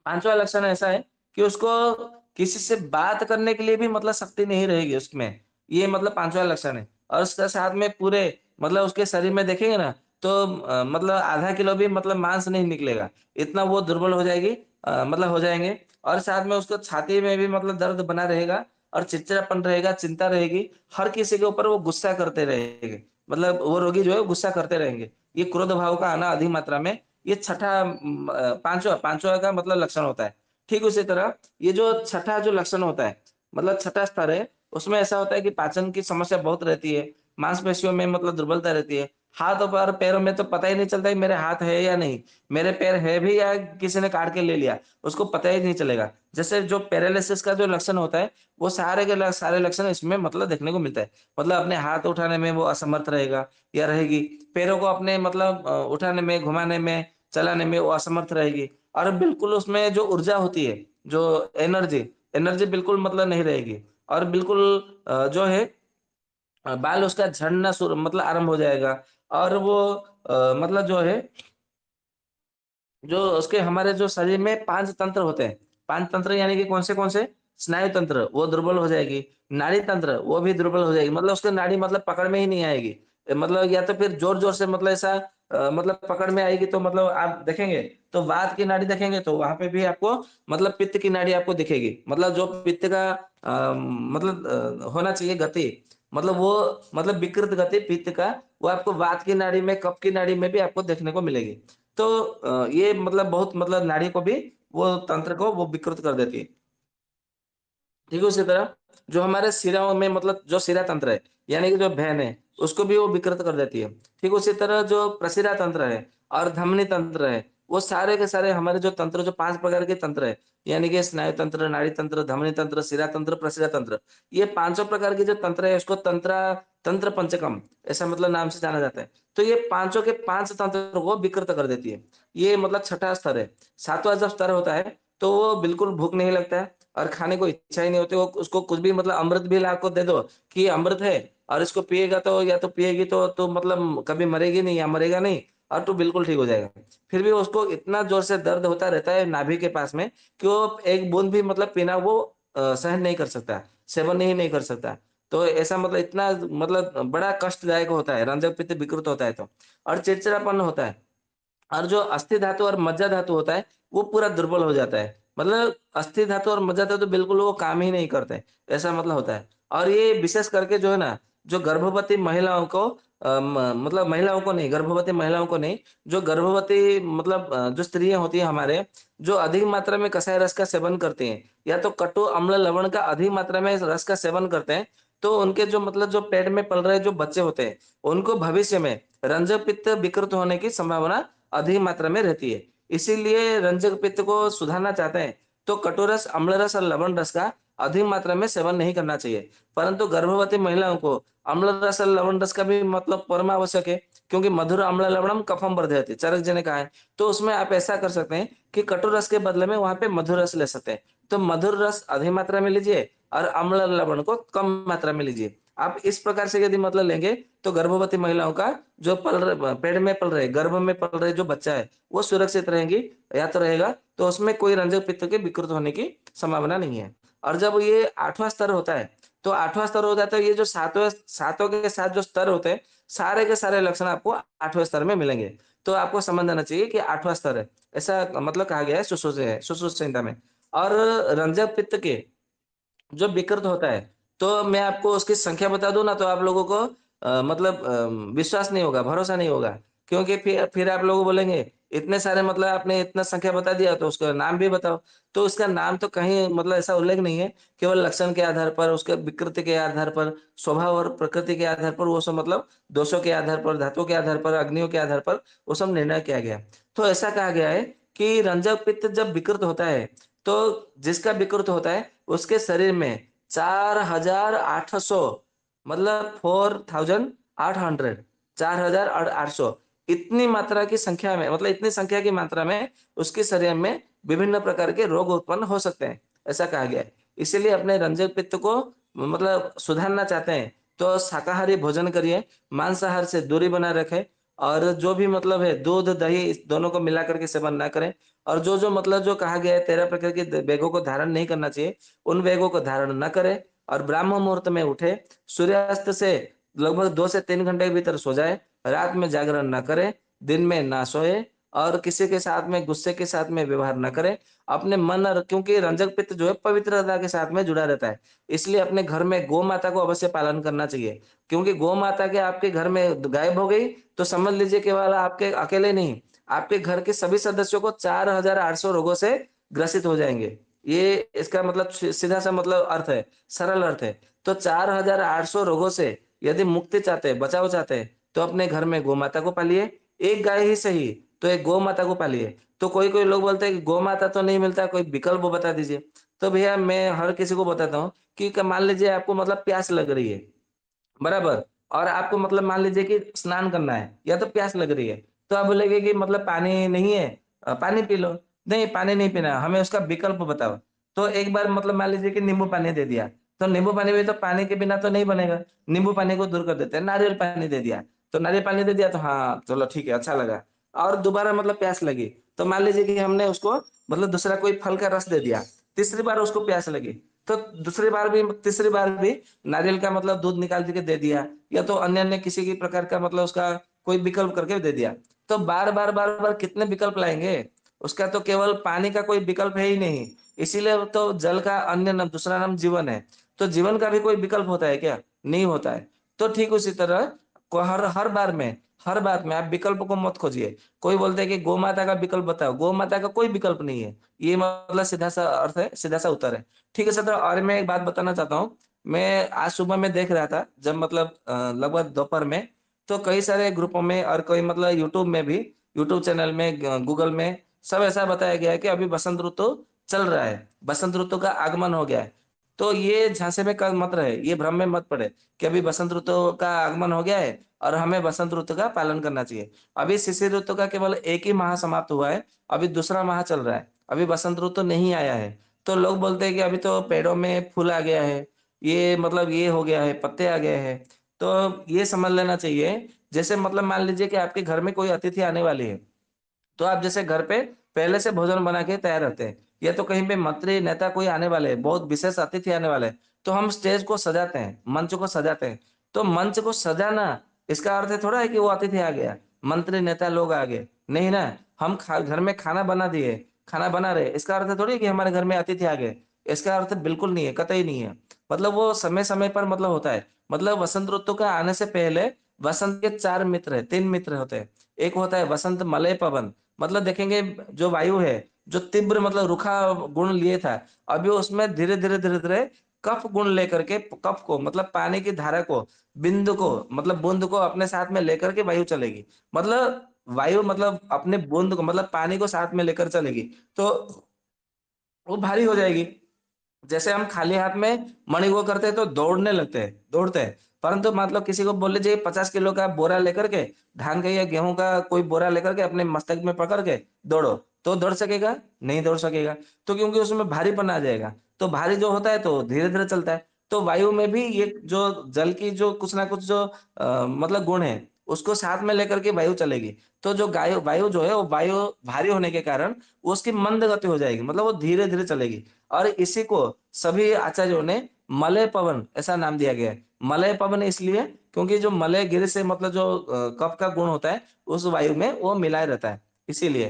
पाँचवाँ लक्षण ऐसा है कि उसको किसी से बात करने के लिए भी मतलब शक्ति नहीं रहेगी उसमें। ये मतलब 5वाँ लक्षण है, और उसके साथ में पूरे मतलब उसके शरीर में देखेंगे ना, तो मतलब आधा किलो भी मतलब मांस नहीं निकलेगा। इतना वो दुर्बल हो जाएगी, मतलब हो जाएँगे, और साथ में उसको छाती में भी मतलब दर्द बना रहेगा, और चिड़चिड़ापन रहेगा, चिंता रहेगी। हर किसी के ऊपर वो गुस्सा करते रहेंगे। मतलब वो रोगी जो है वो गुस्सा करते रहेंगे। ये क्रोध भाव का आना अधिक मात्रा में, ये छठा पाँचवाँ पाँचवाँ का मतलब लक्षण होता है। ठीक उसी तरह ये जो छठा जो लक्षण होता है, मतलब छठा स्तर है, उसमें ऐसा होता है कि पाचन की समस्या बहुत रहती है, मांसपेशियों में मतलब दुर्बलता रहती है, हाथ और पैरों में तो पता ही नहीं चलता कि मेरे हाथ है या नहीं, मेरे पैर है भी या किसी ने काट के ले लिया, उसको पता ही नहीं चलेगा। जैसे जो पैरालिसिस का जो लक्षण होता है, वो सारे के सारे लक्षण इसमें मतलब देखने को मिलता है। मतलब अपने हाथ उठाने में वो असमर्थ रहेगा या रहेगी, पैरों को अपने मतलब उठाने में, घुमाने में, चलाने में वो असमर्थ रहेगी, और बिल्कुल उसमें जो ऊर्जा होती है, जो एनर्जी एनर्जी बिल्कुल मतलब नहीं रहेगी, और बिल्कुल जो है बाल उसका झड़ना शुरू मतलब आरंभ हो जाएगा, और वो मतलब जो है जो उसके हमारे जो शरीर में 5 तंत्र होते हैं, 5 तंत्र यानी कि कौन से? स्नायु तंत्र वो दुर्बल हो जाएगी, नाड़ी तंत्र वो भी दुर्बल हो जाएगी, मतलब उसकी नाड़ी मतलब पकड़ में ही नहीं आएगी। मतलब या तो फिर ज़ोर-ज़ोर से मतलब ऐसा मतलब पकड़ में आएगी तो मतलब आप देखेंगे, तो वात की नाड़ी देखेंगे तो वहाँ पे भी आपको मतलब पित्त की नाड़ी आपको दिखेगी। मतलब जो पित्त का मतलब होना चाहिए गति, मतलब वो मतलब विकृत गति पित्त का, वो आपको वात की नाड़ी में, कफ की नाड़ी में भी आपको देखने को मिलेगी। तो ये मतलब बहुत मतलब नाड़ी को भी वो तंत्र को वो विकृत कर देती है। ठीक उसी तरह जो हमारे शिराओं में मतलब जो शिरा तंत्र है, यानी कि जो भेन है, उसको भी वो विकृत कर देती है। ठीक उसी तरह जो प्रशिरा तंत्र है और धमनी तंत्र है, वो सारे के सारे हमारे जो तंत्र जो 5 प्रकार के तंत्र है, यानी कि स्नायु तंत्र, नाड़ी तंत्र, धमनी तंत्र, शिरा तंत्र, प्रशिरा तंत्र। ये पाँचों प्रकार के जो तंत्र है, इसको तंत्र पंचकम ऐसा मतलब नाम से जाना जाता है। तो ये पाँचों के 5 तंत्र को विकृत कर देती है। ये मतलब छठा स्तर है। 7वाँ जब स्तर होता है, तो वो बिल्कुल भूख नहीं लगता है और खाने को इच्छा ही नहीं होती। वो उसको कुछ भी मतलब अमृत भी ला को दे दो कि अमृत है और इसको पिएगा तो या तो पिएगी तो मतलब कभी मरेगी नहीं या मरेगा नहीं और तू बिल्कुल ठीक हो जाएगा। फिर भी उसको इतना जोर से दर्द होता रहता है नाभि के पास में कि वो एक बूंद भी मतलब पीना वो सहन नहीं कर सकता, सेवन ही नहीं कर सकता। तो ऐसा मतलब इतना मतलब बड़ा कष्टदायक होता है, रंजक पित्त विकृत होता है तो। और चिड़चिड़ापन होता है। और जो अस्थि धातु और मज्जा धातु होता है, वो पूरा दुर्बल हो जाता है। मतलब अस्थि धातु और मज्जा धातु बिल्कुल वो काम ही नहीं करते, ऐसा मतलब होता है। और ये विशेष करके जो है ना, जो गर्भवती महिलाओं को मतलब महिलाओं को नहीं, गर्भवती महिलाओं को नहीं, जो गर्भवती मतलब जो स्त्रियाँ होती हैं हमारे, जो अधिक मात्रा में कसाय रस का सेवन करती हैं, या तो कटु, अम्ल, लवण का अधिक मात्रा में रस का सेवन करते हैं, तो उनके जो मतलब जो पेट में पल रहे जो बच्चे होते हैं, उनको भविष्य में रंजक पित्त विकृत होने की संभावना अधिक मात्रा में रहती है। इसीलिए रंजक पित्त को सुधारना चाहते हैं, तो कटुरस, अम्ल रस और लवण रस का अधिक मात्रा में सेवन नहीं करना चाहिए। परंतु गर्भवती महिलाओं को अम्ल रस और लवण रस का भी मतलब परम आवश्यक है, क्योंकि मधुर अम्ल लवणम कफम वर्धयति, चरक जी ने कहा है। तो उसमें आप ऐसा कर सकते हैं कि कटु रस के बदले में वहाँ पे मधुर रस ले सकते हैं। तो मधुर रस अधिक मात्रा में लीजिए और अम्ल लवण को कम मात्रा में लीजिए। आप इस प्रकार से यदि मतलब लेंगे, तो गर्भवती महिलाओं का जो पेट में पल रहे, गर्भ में पल रहे जो बच्चा है, वो सुरक्षित रहेंगी या तो रहेगा, तो उसमें कोई रंजक पित्त के विकृत होने की संभावना नहीं है। और जब ये 8वां स्तर होता है, तो 8वां स्तर हो जाता है, ये जो 7वें के साथ जो स्तर होते हैं, सारे के सारे लक्षण आपको 8वें स्तर में मिलेंगे। तो आपको समझ आना चाहिए कि 8वां स्तर है, ऐसा मतलब कहा गया है सुश्रुत संहिता में। और रंजक पित्त के जो विकृत होता है, तो मैं आपको उसकी संख्या बता दूँ ना, तो आप लोगों को मतलब विश्वास नहीं होगा, भरोसा नहीं होगा। क्योंकि फिर आप लोग बोलेंगे, इतने सारे मतलब आपने इतना संख्या बता दिया, तो उसका नाम भी बताओ। तो उसका नाम तो कहीं मतलब ऐसा उल्लेख नहीं है, केवल लक्षण के आधार पर, उसके विकृति के आधार पर, स्वभाव और प्रकृति के आधार पर, वो सब मतलब दोषों के आधार पर, धातुओं के आधार पर, अग्नियों के आधार पर, वो सब निर्णय किया गया। तो ऐसा कहा गया है कि रंजक पित्त जब विकृत होता है, तो जिसका विकृत होता है, उसके शरीर में 4,800 मतलब 4,800 4,800 इतनी मात्रा की संख्या में, मतलब इतनी संख्या की मात्रा में उसके शरीर में विभिन्न प्रकार के रोग उत्पन्न हो सकते हैं, ऐसा कहा गया है। इसीलिए अपने रंजक पित्त को मतलब सुधारना चाहते हैं, तो शाकाहारी भोजन करिए, मांसाहार से दूरी बनाए रखें, और जो भी मतलब है दूध दही इस दोनों को मिला करके सेवन ना करें। और जो मतलब जो कहा गया है 13 प्रकार के वेगों को धारण नहीं करना चाहिए, उन वेगों को धारण न करें, और ब्राह्म मुहूर्त में उठे, सूर्यास्त से लगभग 2 से 3 घंटे के भीतर सो जाए, रात में जागरण ना करें, दिन में ना सोए, और किसी के साथ में गुस्से के साथ में व्यवहार ना करें। अपने मन और क्योंकि रंजक पित्त जो है पवित्रता के साथ में जुड़ा रहता है, इसलिए अपने घर में गौ माता को अवश्य पालन करना चाहिए। क्योंकि गौ माता के आपके घर में गायब हो गई, तो समझ लीजिए केवल आपके अकेले नहीं, आपके घर के सभी सदस्यों को 4,800 रोगों से ग्रसित हो जाएंगे। ये इसका मतलब सीधा सा मतलब अर्थ है, सरल अर्थ है। तो 4,800 रोगों से यदि मुक्ति चाहते हैं, बचाव चाहते हैं, तो अपने घर में गौ माता को पालिए। एक गाय ही सही, तो एक गौ माता को पालिए। तो कोई-कोई लोग बोलते हैं कि गौ माता तो नहीं मिलता, कोई विकल्प बता दीजिए। तो भैया मैं हर किसी को बताता हूँ कि मान लीजिए आपको मतलब प्यास लग रही है, बराबर? और आपको मतलब मान लीजिए कि स्नान करना है या तो प्यास लग रही है, तो आप बोलेंगे कि मतलब पानी नहीं है, पानी पी लो। नहीं, पानी नहीं पीना, हमें उसका विकल्प बताओ। तो एक बार मतलब मान लीजिए कि नींबू पानी दे दिया, तो नींबू पानी भी तो पानी के बिना तो नहीं बनेगा। नींबू पानी को दूर कर देते हैं, नारियल पानी दे दिया, तो नारियल पानी दे दिया तो हाँ, चलो ठीक है, अच्छा लगा। और दोबारा मतलब प्यास लगी, तो मान लीजिए कि हमने उसको मतलब दूसरा कोई फल का रस दे दिया, तीसरी बार उसको प्यास लगी, तो दूसरी बार भी तीसरी बार भी नारियल का मतलब दूध निकाल के दे दिया, या तो अन्य अन्य किसी की प्रकार का मतलब उसका कोई विकल्प करके दे दिया। तो बार बार कितने विकल्प लाएंगे? उसका तो केवल पानी का कोई विकल्प है ही नहीं। इसीलिए तो जल का अन्य नाम, दूसरा नाम जीवन है। तो जीवन का भी कोई विकल्प होता है क्या? नहीं होता है। तो ठीक उसी तरह हर हर बार में, हर बात में आप विकल्प को मत खोजिए। कोई बोलते हैं कि गौ माता का विकल्प बताओ, गौ माता का कोई विकल्प नहीं है। ये मतलब सीधा सा अर्थ है, सीधा सा उत्तर है। ठीक है सर, और मैं एक बात बताना चाहता हूँ। मैं आज सुबह में देख रहा था, जब मतलब लगभग दोपहर में, तो कई सारे ग्रुपों में और कोई मतलब यूट्यूब में भी, यूट्यूब चैनल में, गूगल में, सब ऐसा बताया गया है कि अभी बसंत ऋतु चल रहा है, बसंत ऋतु का आगमन हो गया है। तो ये झांसे में कल मत रहे, ये भ्रम में मत पड़े कि अभी बसंत ऋतु का आगमन हो गया है और हमें बसंत ऋतु का पालन करना चाहिए। अभी शिशिर ऋतु का केवल एक ही माह समाप्त हुआ है, अभी दूसरा माह चल रहा है। अभी वसंत ऋतु नहीं आया है। तो लोग बोलते हैं कि अभी तो पेड़ों में फूल आ गया है, ये मतलब ये हो गया है, पत्ते आ गए हैं। तो ये समझ लेना चाहिए, जैसे मतलब मान लीजिए कि आपके घर में कोई अतिथि आने वाली है, तो आप जैसे घर पे पहले से भोजन बना के तैयार रहते हैं, या तो कहीं पे मंत्री नेता कोई आने वाले हैं, बहुत विशेष अतिथि आने वाले हैं, तो हम स्टेज को सजाते हैं, मंच को सजाते हैं। तो मंच को सजाना, इसका अर्थ है थोड़ा है कि वो अतिथि आ गया, मंत्री नेता लोग आ गए, नहीं ना। हम घर में खाना बना दिए, खाना बना रहे, इसका अर्थ थोड़ी है कि हमारे घर में अतिथि आ गए। इसका अर्थ बिल्कुल नहीं है, कतई नहीं है। मतलब वो समय समय पर मतलब होता है। मतलब वसंत ऋतु का आने से पहले वसंत के चार मित्र है, तीन मित्र होते हैं। एक होता है वसंत मलय पवन, मतलब देखेंगे जो वायु है, जो तीव्र मतलब रुखा गुण लिए था, अभी उसमें धीरे धीरे धीरे धीरे कफ गुण लेकर के, कफ को मतलब पानी की धारा को, बिंदु को मतलब बूंद को अपने साथ में लेकर के वायु चलेगी। मतलब वायु मतलब अपने बूंद को मतलब पानी को साथ में लेकर चलेगी, तो वो भारी हो जाएगी। जैसे हम खाली हाथ में मणि वो करते हैं तो दौड़ने लगते हैं, दौड़ते हैं। परंतु मतलब किसी को बोल लीजिए 50 किलो का बोरा लेकर के, धान का या गेहूं का कोई बोरा लेकर के अपने मस्तक में पकड़ के दौड़ो, तो दौड़ सकेगा? नहीं दौड़ सकेगा। तो क्योंकि उसमें भारीपन आ जाएगा। तो भारी जो होता है तो धीरे धीरे चलता है। तो वायु में भी ये जो जल की जो कुछ ना कुछ जो मतलब गुण है, उसको साथ में लेकर के वायु चलेगी। तो जो गायु वायु जो है वो वायु भारी होने के कारण उसकी मंद गति हो जाएगी, मतलब वो धीरे धीरे चलेगी। और इसी को सभी आचार्यों ने मलय पवन ऐसा नाम दिया गया है। मलय पवन इसलिए क्योंकि जो मलय गिर से मतलब जो कफ का गुण होता है उस वायु में वो मिलाए रहता है, इसीलिए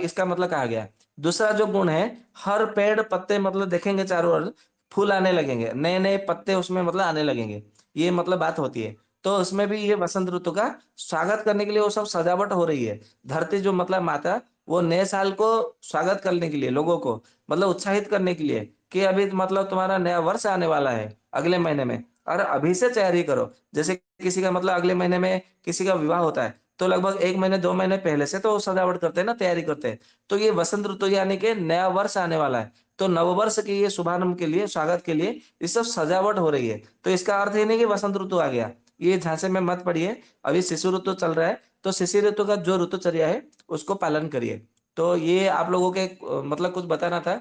इसका मतलब कहा गया है। दूसरा जो गुण है, हर पेड़ पत्ते मतलब देखेंगे चारों ओर फूल आने लगेंगे, नए नए पत्ते उसमें मतलब आने लगेंगे, ये मतलब बात होती है। तो उसमें भी ये वसंत ऋतु का स्वागत करने के लिए वो सब सजावट हो रही है। धरती जो मतलब माता, वो नए साल को स्वागत करने के लिए लोगों को मतलब उत्साहित करने के लिए कि अभी मतलब तुम्हारा नया वर्ष आने वाला है अगले महीने में, और अभी से तैयारी करो। जैसे किसी का मतलब अगले महीने में किसी का विवाह होता है, तो लगभग 1 महीने 2 महीने पहले से तो सजावट करते हैं ना, तैयारी करते हैं। तो ये वसंत ऋतु यानी कि नया वर्ष आने वाला है, तो नववर्ष के ये शुभारंभ के लिए, स्वागत के लिए ये सब सजावट हो रही है। तो इसका अर्थ ये नहीं कि वसंत ऋतु आ गया, ये झांसे में मत पड़िए। अभी शिशु ऋतु चल रहा है, तो शिशिर ऋतु का जो ऋतुचर्या है उसको पालन करिए। तो ये आप लोगों के मतलब कुछ बताना था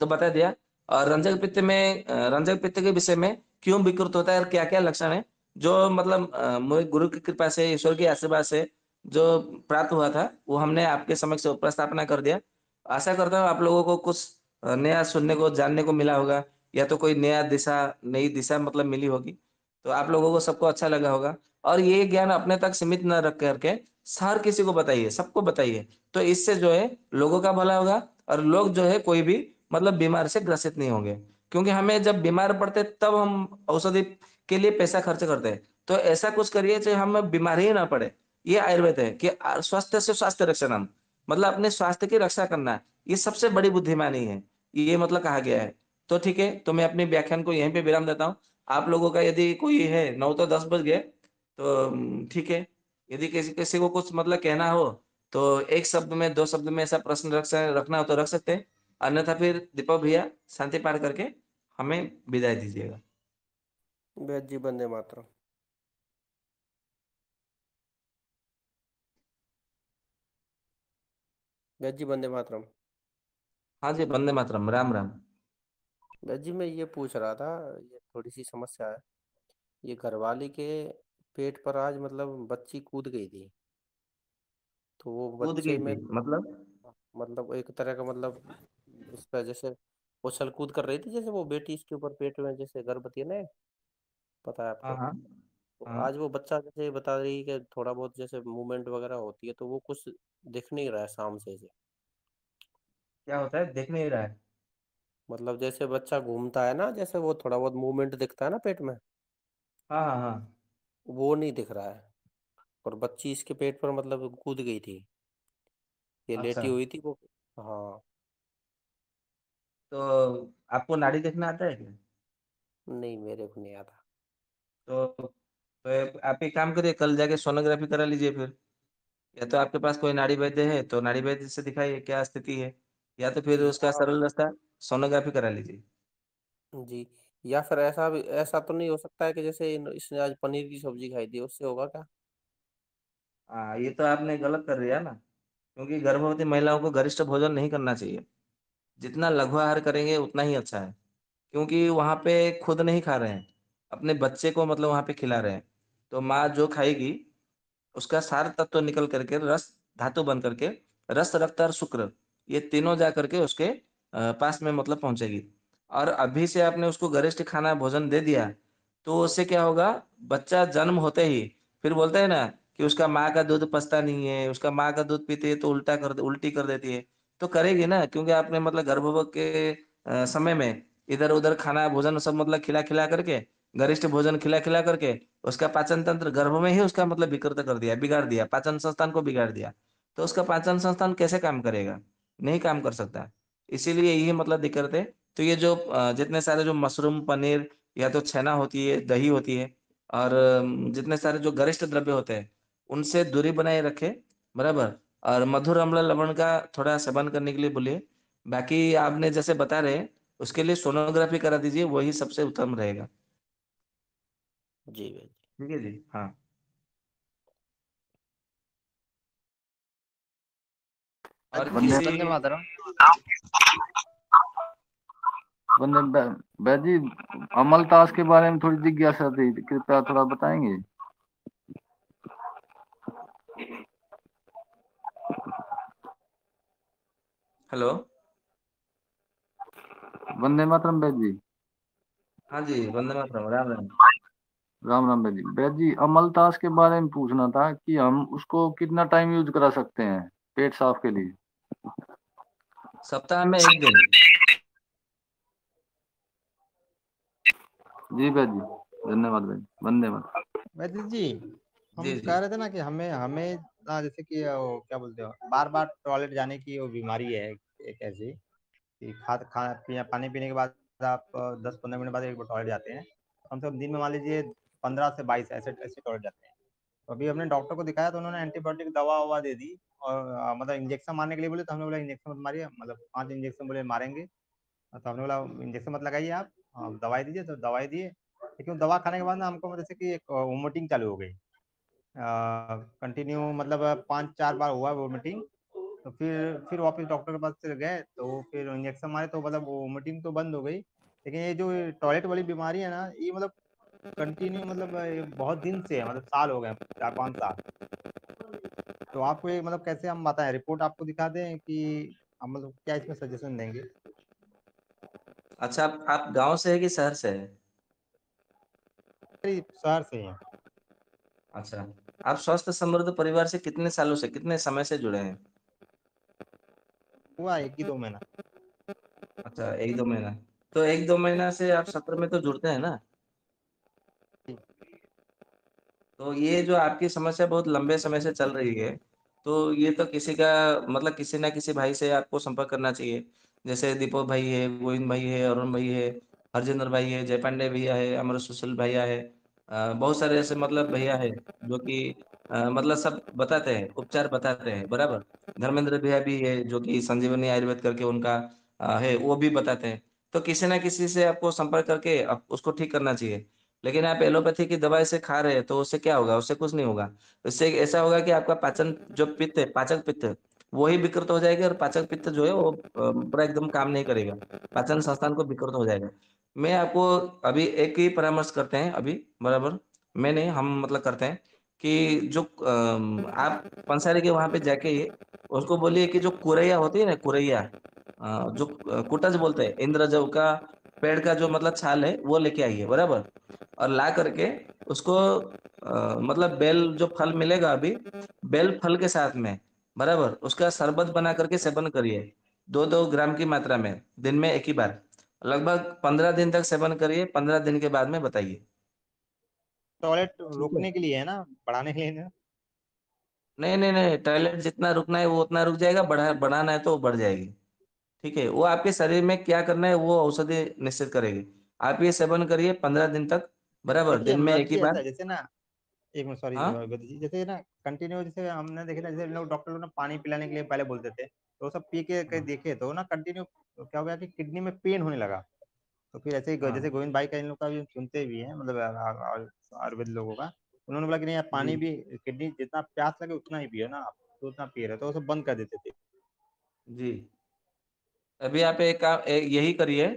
तो बता दिया। और रंजक पित्त में रंजक पित्त के विषय में क्यों विकृत होता है और क्या क्या लक्षण है, जो मतलब मुझे गुरु की कृपा से, ईश्वर के आशीर्वाद से जो प्राप्त हुआ था, वो हमने आपके समक्ष उपस्थापना कर दिया। आशा करता हूँ आप लोगों को कुछ नया सुनने को जानने को मिला होगा, या तो कोई नया दिशा, नई दिशा मतलब मिली होगी। तो आप लोगों को सबको अच्छा लगा होगा। और ये ज्ञान अपने तक सीमित न रख करके हर किसी को बताइए, सबको बताइए। तो इससे जो है लोगों का भला होगा, और लोग जो है कोई भी मतलब बीमार से ग्रसित नहीं होंगे। क्योंकि हमें जब बीमार पड़ते तब हम औषधि के लिए पैसा खर्च करते हैं। तो ऐसा कुछ करिए जो हमें बीमारी ही ना पड़े। ये आयुर्वेद है कि स्वास्थ्य से स्वास्थ्य रक्षणम, मतलब अपने स्वास्थ्य की रक्षा करना, ये सबसे बड़ी बुद्धिमानी है, ये मतलब कहा गया है। तो ठीक है, तो मैं अपने व्याख्यान को यहीं पे विराम देता हूँ। आप लोगों का यदि कोई है, 9 तो 10 बज गए, तो ठीक है। यदि किसी किसी को कुछ मतलब कहना हो, तो एक शब्द में, दो शब्द में ऐसा प्रश्न रखना हो तो रख सकते हैं। अन्यथा फिर दीपक भैया शांति पाठ करके हमें विदाई दीजिएगा।
बेद जी वंदे मातरम। बेद जी वंदे मातरम।
हाँ जी, वंदे मातरम, राम राम।
बेद जी मैं ये पूछ रहा था, ये थोड़ी सी समस्या है। ये घरवाली के पेट पर आज मतलब बच्ची कूद गई थी, तो वो
कूद
बच्चे
गई
में
थी मतलब?
मतलब एक तरह का मतलब उस पर जैसे उछल कूद कर रही थी, जैसे वो बेटी इसके ऊपर पेट में जैसे गर्भवती है ना, पता है
हाँ
आपको।
हाँ
तो
हाँ।
आज वो बच्चा जैसे बता रही है कि थोड़ा बहुत जैसे मूवमेंट वगैरह होती है, तो वो कुछ दिख नहीं रहा है शाम से।
क्या होता है, देख नहीं रहा है?
मतलब जैसे बच्चा घूमता है ना, जैसे वो थोड़ा बहुत मूवमेंट दिखता है ना पेट में,
हाँ हाँ हाँ।
वो नहीं दिख रहा है। और बच्ची इसके पेट पर मतलब कूद गई थी, ये
अच्छा,
लेटी हुई थी वो। हाँ।
तो आपको नाड़ी देखना आता है क्या?
नहीं, मेरे को नहीं आता।
तो आप एक काम करिए, कल जाके सोनोग्राफी करा लीजिए फिर। या तो आपके पास कोई नाड़ी वैद्य है तो नाड़ी वैद्य से दिखाइए क्या स्थिति है, या तो फिर उसका
या
सरल रास्ता सोनोग्राफी करा लीजिए।
जी, या फिर ऐसा भी, ऐसा तो नहीं हो सकता है कि जैसे इसने आज पनीर की सब्जी खाई थी, उससे होगा क्या?
हाँ, ये तो आपने गलत कर दिया ना। क्योंकि गर्भवती महिलाओं को गरिष्ठ भोजन नहीं करना चाहिए। जितना लघु आहार करेंगे उतना ही अच्छा है, क्योंकि वहाँ पे खुद नहीं खा रहे हैं, अपने बच्चे को मतलब वहाँ पे खिला रहे हैं। तो माँ जो खाएगी उसका सार तत्व निकल करके रस धातु बन करके रस, रक्त और शुक्र, ये तीनों जा करके उसके पास में मतलब पहुंचेगी। और अभी से आपने उसको गरिष्ठ खाना भोजन दे दिया, तो उससे क्या होगा, बच्चा जन्म होते ही फिर बोलते हैं ना कि उसका माँ का दूध पचता नहीं है, उसका माँ का दूध पीते है तो उल्टी कर देती है। तो करेगी ना, क्योंकि आपने मतलब गर्भ के समय में इधर उधर खाना भोजन सब मतलब खिला खिला करके, गरिष्ठ भोजन खिला खिला करके उसका पाचन तंत्र गर्भ में ही उसका मतलब विकृत कर दिया, बिगाड़ दिया, पाचन संस्थान को बिगाड़ दिया। तो उसका पाचन संस्थान कैसे काम करेगा? नहीं काम कर सकता। इसीलिए यही मतलब दिक्कत है। तो ये जो जितने सारे जो मशरूम, पनीर या तो छेना होती है, दही होती है, और जितने सारे जो गरिष्ठ द्रव्य होते हैं, उनसे दूरी बनाए रखे, बराबर। और मधुर अम्ल लवण का थोड़ा सेवन करने के लिए बोलिए। बाकी आपने जैसे बता रहे, उसके लिए सोनोग्राफी करा दीजिए, वही सबसे उत्तम रहेगा।
जी भाई।
ठीक है जी, हाँ। और
वंदे
किसी
वंदे मातरम। वंदे वैद जी, अमलतास के बारे में थोड़ी जिज्ञासा थी, कृपया थोड़ा बताएंगे।
हेलो।
वंदे मातरम वैद जी।
हाँ जी, वंदे मातरम, राम राम।
राम राम वैद जी। वैद जी, अमलतास के बारे में पूछना था कि हम उसको कितना टाइम यूज करा सकते हैं पेट साफ के लिए।
सप्ताह में एक दिन।
जी वैद जी, धन्यवाद वैद, वंदे मातरम।
वैद्य जी,
जी
हम
जी।
कह रहे थे ना कि हमें हमें जैसे कि वो क्या बोलते हो, बार बार टॉयलेट जाने की वो बीमारी है एक ऐसी कि खाना पीना पानी पीने के बाद आप 10-15 मिनट बाद एक बार टॉयलेट जाते हैं। कम से कम दिन में मान लीजिए 15 से 22 ऐसे ऐसे टॉयलेट जाते हैं। तो अभी हमने डॉक्टर को दिखाया तो उन्होंने एंटीबायोटिक दवा ववा दे दी और मतलब इंजेक्शन मारने के लिए बोले, तो हमने बोला इंजेक्शन मत मारिए, मतलब 5 इंजेक्शन बोले मारेंगे। तो हमने बोला इंजेक्शन मत लगाइए आप, दवाई दीजिए, तो दवाई दिए। लेकिन दवा खाने के बाद ना हमको जैसे कि एक वोमिटिंग चालू हो गई कंटिन्यू, मतलब 5-4 बार हुआ वोमिटिंग। तो फिर वापस डॉक्टर के पास से गए तो फिर इंजेक्शन मारे तो मतलब वोमिटिंग तो बंद हो गई। लेकिन ये जो टॉयलेट वाली बीमारी है ना, ये मतलब कंटिन्यू, मतलब ये बहुत दिन से है, मतलब साल हो गए, 4-5 साल। तो आपको ये मतलब कैसे हम बताएं, रिपोर्ट आपको दिखा दें कि हम मतलब क्या इसमें सजेशन देंगे?
अच्छा, आप गांव से है कि शहर से है?
शहर से ही हैं।
अच्छा। आप स्वस्थ समृद्ध परिवार से कितने सालों से, कितने समय से जुड़े हैं?
हुआ 1 ही 2 महीना।
अच्छा, एक दो महीना। तो एक दो महीना से आप सत्र में तो जुड़ते हैं ना? तो ये जो आपकी समस्या बहुत लंबे समय से चल रही है, तो ये तो किसी का मतलब किसी ना किसी भाई से आपको संपर्क करना चाहिए। जैसे दीपक भाई है, गोविंद भाई है, अरुण भाई है, हरजिंदर भाई है, जयपांडे भैया है, अमर सुशील भैया है। बहुत सारे ऐसे मतलब भैया है जो कि मतलब सब बताते हैं, उपचार बताते हैं, बराबर। धर्मेंद्र भैया भी है जो कि संजीवनी आयुर्वेद करके उनका है, वो भी बताते हैं। तो किसी ना किसी से आपको संपर्क करके उसको ठीक करना चाहिए। लेकिन आप एलोपैथी की दवाई से खा रहे हैं तो उससे क्या होगा? उससे कुछ नहीं होगा। उससे ऐसा होगा कि आपका पाचन जो पित्त है, पाचक पित्त, वो ही विकृत हो जाएगा, और पाचक पित्त जो है वो पूरा एकदम काम नहीं करेगा, पाचन संस्थान को विकृत हो जाएगा। मैं आपको अभी एक ही परामर्श करते हैं अभी, बराबर। मैं नहीं, हम मतलब करते हैं कि जो आप पंसारी के वहां पे जाके उसको बोलिए कि जो कुरैया होती है ना, कुरैया, जो कुटज बोलते हैं, इंद्रजव का पेड़ का जो मतलब छाल है वो लेके आइए, बराबर। और ला करके उसको मतलब बेल जो फल मिलेगा अभी, बेल फल के साथ में, बराबर, उसका शरबत बना करके सेवन करिए। 2-2 ग्राम की मात्रा में दिन में एक ही बार, लगभग 15 दिन तक सेवन करिए। 15 दिन के बाद में बताइए।
टॉयलेट
ठीक है।
रोकने के लिए है ना, बढ़ाने के लिए नहीं?
नहीं नहीं नहीं, टॉयलेट जितना रुकना है वो उतना रुक जाएगा, बढ़ाना है तो वो बढ़ जाएगी। ठीक है, वो आपके शरीर में क्या करना है वो औषधि निश्चित करेगी। आप ये सेवन करिए 15 दिन तक, बराबर,
देखिए
दिन में एक ही
मर्जी ऐसा
बार।
है, जैसे ना, एक मिनट, सॉरी
हाँ
जी, जैसे ना कंटिन्यू, जैसे हमने देखे ना, जैसे लोग डॉक्टर लोग ना पानी पिलाने के लिए पहले बोलते थे, तो वो सब पी के कहीं देखे तो ना कंटिन्यू क्या हो गया कि किडनी में पेन होने लगा। तो फिर ऐसे ही जैसे
हाँ।
गोविंद भाई का इन लोग का भी सुनते भी हैं, मतलब आयुर्वेद लोगों का, उन्होंने बोला कि नहीं आप पानी
जी।
भी, किडनी जितना प्यास लगे उतना ही पियो ना आप। तो उतना पी रहे, तो वो सब बंद कर देते थे।
जी। अभी आप यही करिए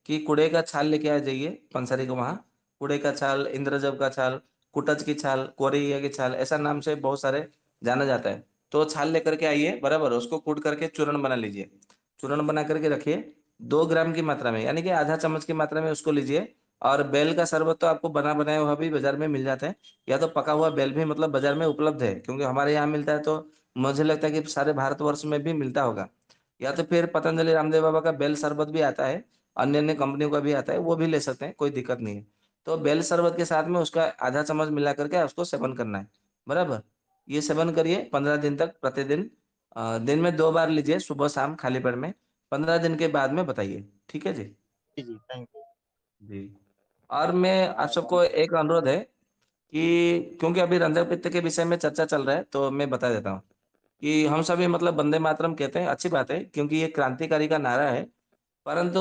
कि कुड़े का छाल लेके आ जाइए पंसारी को वहाँ। कुड़े का छाल, इंद्रजब का छाल, कुटच की छाल, कोरैया की छाल, ऐसा नाम से बहुत सारे जाना जाता है। तो छाल लेकर के आइए, बराबर, उसको कूट करके चूर्ण बना लीजिए। चूर्ण बना करके रखिए 2 ग्राम की मात्रा में, यानी कि आधा चम्मच की मात्रा में उसको लीजिए। और बेल का शरबत तो आपको बना बनाया हुआ भी बाजार में मिल जाता है, या तो पका हुआ बेल भी मतलब बाजार में उपलब्ध है, क्योंकि हमारे यहाँ मिलता है, तो मुझे लगता है कि सारे भारतवर्ष में भी मिलता होगा। या तो फिर पतंजलि रामदेव बाबा का बेल शरबत भी आता है, अन्य अन्य कंपनियों का भी आता है, वो भी ले सकते हैं, कोई दिक्कत नहीं है। तो बेल शरबत के साथ में उसका आधा चम्मच मिला करके उसको सेवन करना है, बराबर। ये सेवन करिए 15 दिन तक, प्रतिदिन। दिन में 2 बार लीजिए, सुबह शाम खाली पेट में। 15 दिन के बाद में बताइए, ठीक है जी।
जी जी, थैंक यू।
जी। और मैं आप सबको एक अनुरोध है कि क्योंकि अभी रंजक पित्त के विषय में चर्चा चल रहा है, तो मैं बता देता हूँ कि हम सभी मतलब वंदे मातरम कहते हैं, अच्छी बात है, क्योंकि ये क्रांतिकारी का नारा है। परंतु